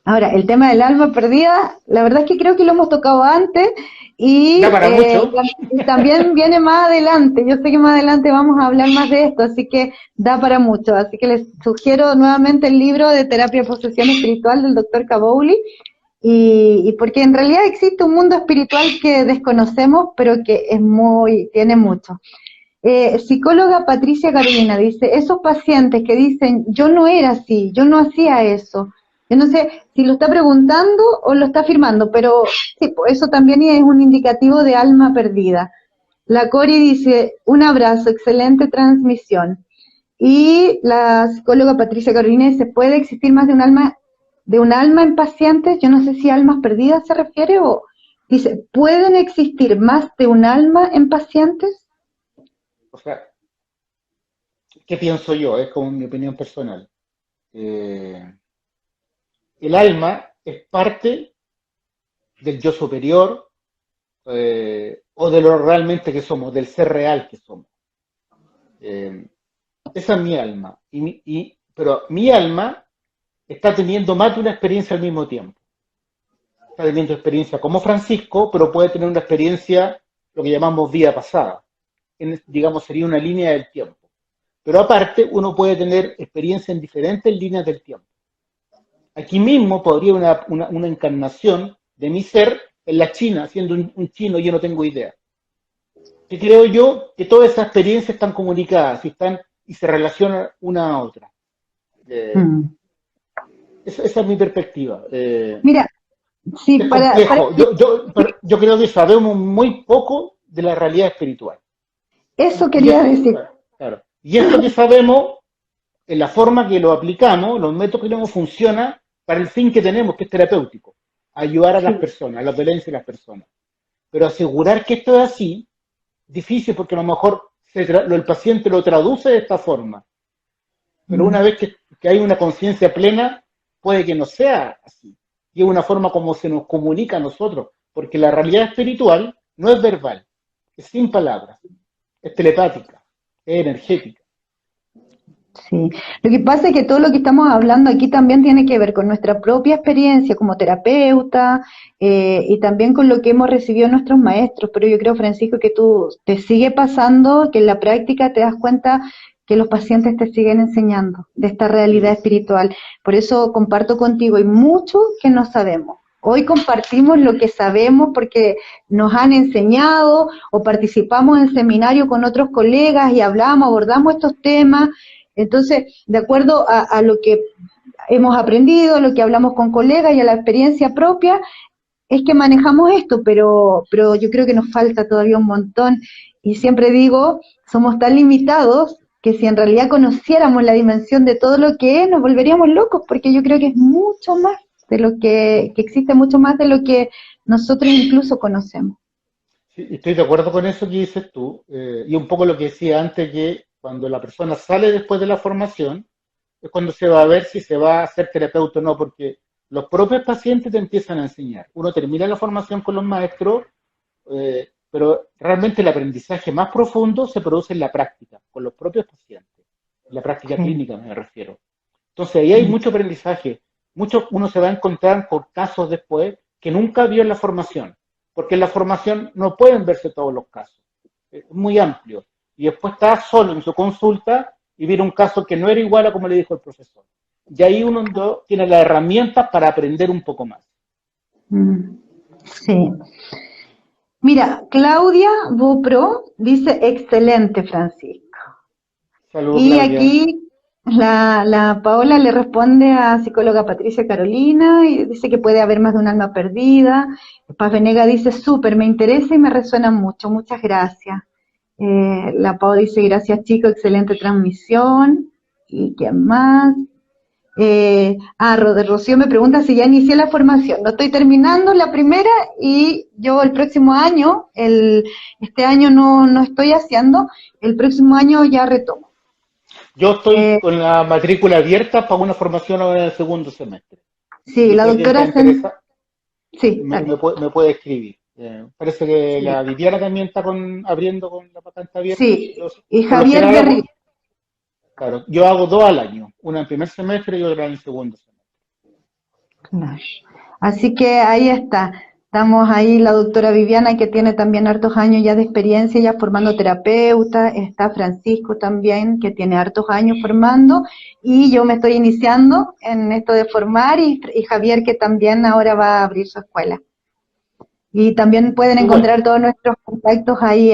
Ahora, el tema del alma perdida, la verdad es que creo que lo hemos tocado antes Da y, para mucho. y también viene más adelante. Yo sé que más adelante vamos a hablar más de esto, así que da para mucho. Así que les sugiero nuevamente el libro de Terapia de Posesión Espiritual del doctor Kabouli y porque en realidad existe un mundo espiritual que desconocemos, pero que es tiene mucho. Psicóloga Patricia Carolina dice, esos pacientes que dicen, yo no era así, yo no hacía eso. Yo no sé si lo está preguntando o lo está afirmando, pero sí, pues eso también es un indicativo de alma perdida. La Cori dice, un abrazo, excelente transmisión. Y la psicóloga Patricia Carolina dice, ¿puede existir más de un alma en pacientes? Yo no sé si almas perdidas se refiere o dice, ¿pueden existir más de un alma en pacientes? O sea, ¿qué pienso yo? Es como mi opinión personal. Eh, el alma es parte del yo superior o de lo realmente que somos, del ser real que somos. Eh, esa es mi alma. Pero mi alma está teniendo más de una experiencia al mismo tiempo. Está teniendo experiencia como Francisco, pero puede tener una experiencia, lo que llamamos vida pasada. Digamos, sería una línea del tiempo. Pero aparte, uno puede tener experiencia en diferentes líneas del tiempo. Aquí mismo podría una encarnación de mi ser en la China, siendo un chino, yo no tengo idea. Que creo yo que todas esas experiencias están comunicadas y se relacionan una a otra. Eh, Mm. esa es mi perspectiva. Mira, sí, Es para complejo. Yo creo que sabemos muy poco de la realidad espiritual. eso Y quería decir. claro. Y esto que sabemos, en la forma que lo aplicamos, los métodos que tenemos, funciona para el fin que tenemos, que es terapéutico. Ayudar a las Sí. personas, a la dolencia de las personas. Pero asegurar que esto es así, difícil porque a lo mejor el paciente lo traduce de esta forma. Pero una Mm. vez que hay una conciencia plena, puede que no sea así. Y es una forma como se nos comunica a nosotros, porque la realidad espiritual no es verbal, es sin palabras, es telepática, es energética. Sí, lo que pasa es que todo lo que estamos hablando aquí también tiene que ver con nuestra propia experiencia como terapeuta y también con lo que hemos recibido de nuestros maestros, pero yo creo, Francisco, que tú te sigue pasando, que en la práctica te das cuenta que los pacientes te siguen enseñando de esta realidad Sí, espiritual. Por eso comparto contigo, hay mucho que no sabemos. Hoy compartimos lo que sabemos porque nos han enseñado o participamos en seminarios con otros colegas y hablamos, abordamos estos temas. Entonces, de acuerdo a lo que hemos aprendido, lo que hablamos con colegas y a la experiencia propia, es que manejamos esto, pero yo creo que nos falta todavía un montón. Y siempre digo, somos tan limitados que si en realidad conociéramos la dimensión de todo lo que es, nos volveríamos locos, porque yo creo que es mucho más de lo que existe mucho más de lo que nosotros incluso conocemos. sí, estoy de acuerdo con eso que dices tú, y un poco lo que decía antes, que cuando la persona sale después de la formación, es cuando se va a ver si se va a hacer terapeuta o no, porque los propios pacientes te empiezan a enseñar. Uno termina la formación con los maestros, pero realmente el aprendizaje más profundo se produce en la práctica, con los propios pacientes, en la práctica Sí. clínica me refiero. Entonces ahí hay mucho aprendizaje, uno se va a encontrar con casos después que nunca vio en la formación, porque en la formación no pueden verse todos los casos, es muy amplio. Y después está solo en su consulta y viene un caso que no era igual a como le dijo el profesor. Y ahí uno tiene las herramientas para aprender un poco más. Mm, sí. Mira, Claudia Bopro dice, excelente, Francisco. Saludos, Y Claudia. aquí la Paola le responde a psicóloga Patricia Carolina y dice que puede haber más de un alma perdida. Paz Venega dice, súper, me interesa y me resuena mucho, muchas gracias. La Pau dice, gracias chicos, excelente transmisión. ¿Y quién más? Rocío me pregunta si ya inicié la formación. No estoy terminando la primera y yo el próximo año, este año no estoy haciendo, el próximo año ya retomo. Yo estoy Eh, con la matrícula abierta para una formación ahora en el segundo semestre. Así sí, que la si alguien está doctora interesado, sí, dale. me puede escribir. Parece que Sí, la Viviana también está abriendo con la patente abierta. sí. Y Por lo Javier general Berri, Claro, yo hago 2 al año, una en primer semestre y otra en el segundo semestre. Claro. Así que ahí está. Estamos ahí la doctora Viviana, que tiene también hartos años ya de experiencia, ya formando terapeuta. Está Francisco también, que tiene hartos años formando. Y yo me estoy iniciando en esto de formar y Javier, que también ahora va a abrir su escuela. Y también pueden Qué bueno. encontrar todos nuestros contactos ahí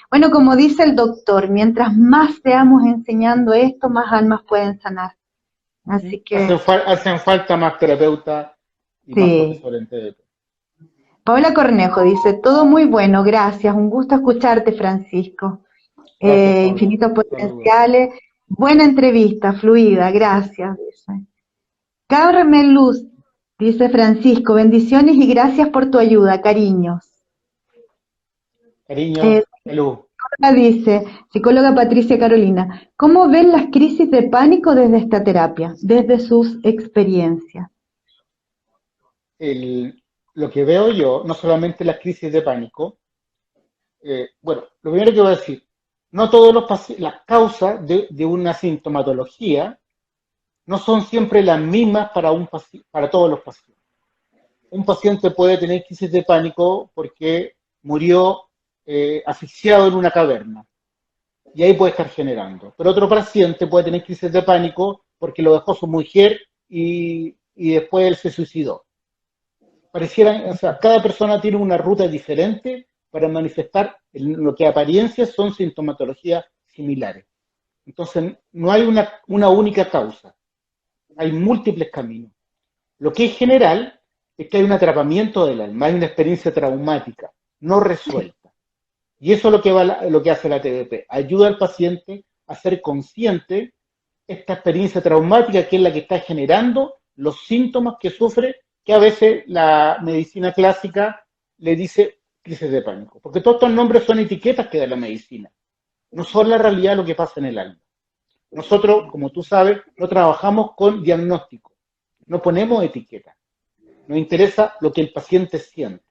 bueno, como dice el doctor, mientras más seamos enseñando esto, más almas pueden sanar. Así que Hacen falta más terapeutas y más sí. profesores en TDP. Paola Cornejo dice, todo muy bueno, gracias, un gusto escucharte, Francisco. Gracias, Paula. Infinitos Saludos. potenciales, buena entrevista, fluida, gracias, dice. Carmen Luz, dice Francisco, bendiciones y gracias por tu ayuda, cariños. Cariño, Eh, salud. Dice, psicóloga Patricia Carolina, ¿cómo ven las crisis de pánico desde esta terapia, desde sus experiencias? Lo que veo yo, no solamente las crisis de pánico, bueno, lo primero que voy a decir, no todos las causas de una sintomatología no son siempre las mismas para todos los pacientes. Un paciente puede tener crisis de pánico porque murió asfixiado en una caverna y ahí puede estar generando. Pero otro paciente puede tener crisis de pánico porque lo dejó su mujer y después él se suicidó. O sea, cada persona tiene una ruta diferente para manifestar lo que a apariencias son sintomatologías similares. Entonces, no hay una única causa, hay múltiples caminos. Lo que es general es que hay un atrapamiento del alma, hay una experiencia traumática, no resuelta. Y eso es lo que hace la TDP, ayuda al paciente a ser consciente esta experiencia traumática que es la que está generando los síntomas que sufre, que a veces la medicina clásica le dice crisis de pánico. Porque todos estos nombres son etiquetas que da la medicina, no son la realidad de lo que pasa en el alma. Nosotros, como tú sabes, no trabajamos con diagnóstico, no ponemos etiquetas. Nos interesa lo que el paciente siente.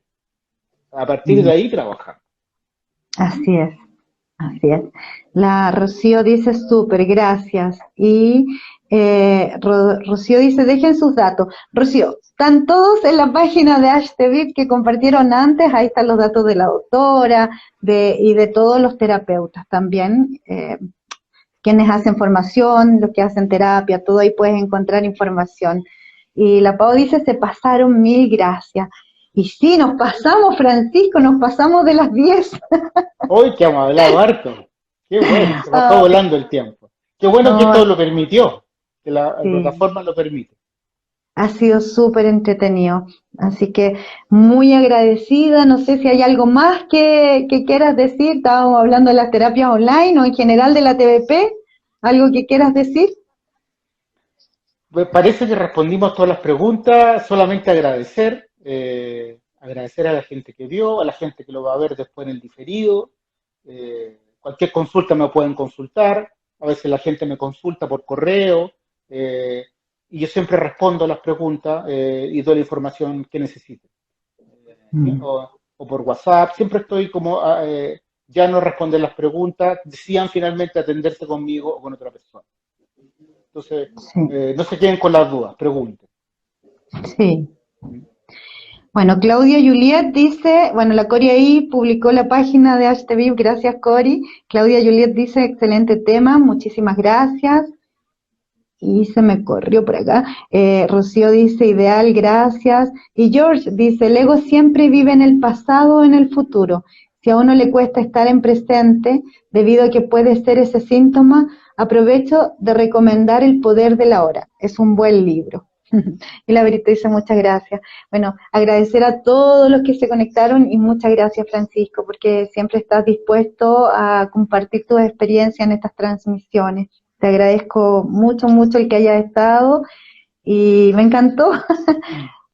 A partir de ahí trabajamos. Así es. Así es. La Rocío dice súper, gracias. Y Rocío dice, dejen sus datos. Rocío, están todos en la página de HTVIP que compartieron antes, ahí están los datos de la doctora y de todos los terapeutas también, quienes hacen formación, los que hacen terapia, todo ahí puedes encontrar información. Y la Pau dice, se pasaron, mil gracias. Y sí, nos pasamos, Francisco, nos pasamos de las 10. Hoy que hemos hablado harto. Qué bueno, se pasó Ay, volando el tiempo. Qué bueno que no, esto lo permitió, que la sí, plataforma lo permite. ha sido súper entretenido. Así que muy agradecida. No sé si hay algo más que quieras decir. Estábamos hablando de las terapias online o en general de la TBP. ¿Algo que quieras decir? Pues parece que respondimos todas las preguntas, solamente agradecer a la gente que vio, a la gente que lo va a ver después en el diferido. Cualquier consulta me pueden consultar, a veces la gente me consulta por correo y yo siempre respondo a las preguntas y doy la información que necesiten. Mm. O por WhatsApp, siempre estoy como ya no responder las preguntas, decían finalmente atenderse conmigo o con otra persona. Entonces, Sí, no se queden con las dudas, pregunten. sí. Bueno, Claudia Juliet dice, bueno, la Cori ahí publicó la página de HTV, gracias Cori. Claudia Juliet dice, excelente tema, muchísimas gracias. Y se me corrió por acá. Rocío dice, ideal, gracias. Y George dice, el ego siempre vive en el pasado o en el futuro. Si a uno le cuesta estar en presente, debido a que puede ser ese síntoma, aprovecho de recomendar El poder de la hora. Es un buen libro. Y la Verita dice, muchas gracias. Bueno, agradecer a todos los que se conectaron y muchas gracias, Francisco, porque siempre estás dispuesto a compartir tus experiencias en estas transmisiones. Te agradezco mucho, mucho el que hayas estado y me encantó.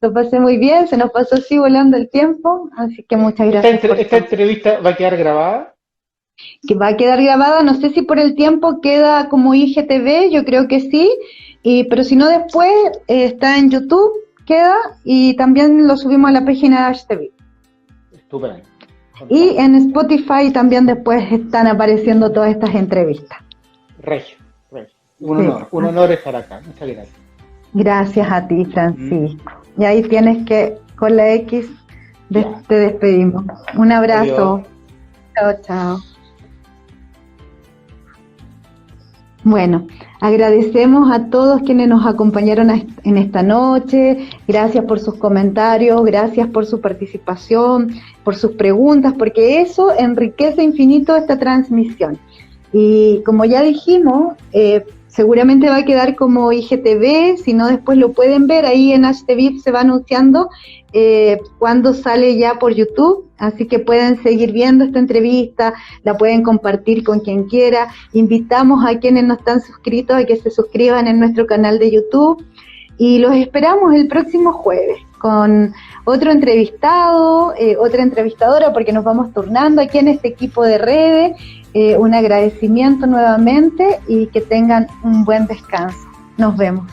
Lo pasé muy bien, se nos pasó así volando el tiempo, así que muchas gracias por Esta todo. entrevista va a quedar grabada. Que va a quedar grabada, no sé si por el tiempo queda como IGTV, yo creo que sí, pero si no después está en YouTube, queda, y también lo subimos a la página de HTV. Estupendo. Y Fantástico. en Spotify también después están apareciendo todas estas entrevistas. Regio, regio. Un honor estar acá. Muchas gracias. Gracias a ti, Francisco. Y ahí tienes que, con la X, te despedimos. Un abrazo. Adiós. Chao, chao. Bueno, agradecemos a todos quienes nos acompañaron en esta noche. Gracias por sus comentarios, gracias por su participación, por sus preguntas, porque eso enriquece infinito esta transmisión. Y como ya dijimos, seguramente va a quedar como IGTV, si no después lo pueden ver, ahí en HTV se va anunciando cuando sale ya por YouTube, así que pueden seguir viendo esta entrevista, la pueden compartir con quien quiera. Invitamos a quienes no están suscritos a que se suscriban en nuestro canal de YouTube y los esperamos el próximo jueves con otro entrevistado, otra entrevistadora, porque nos vamos turnando aquí en este equipo de redes. Un agradecimiento nuevamente y que tengan un buen descanso. Nos vemos.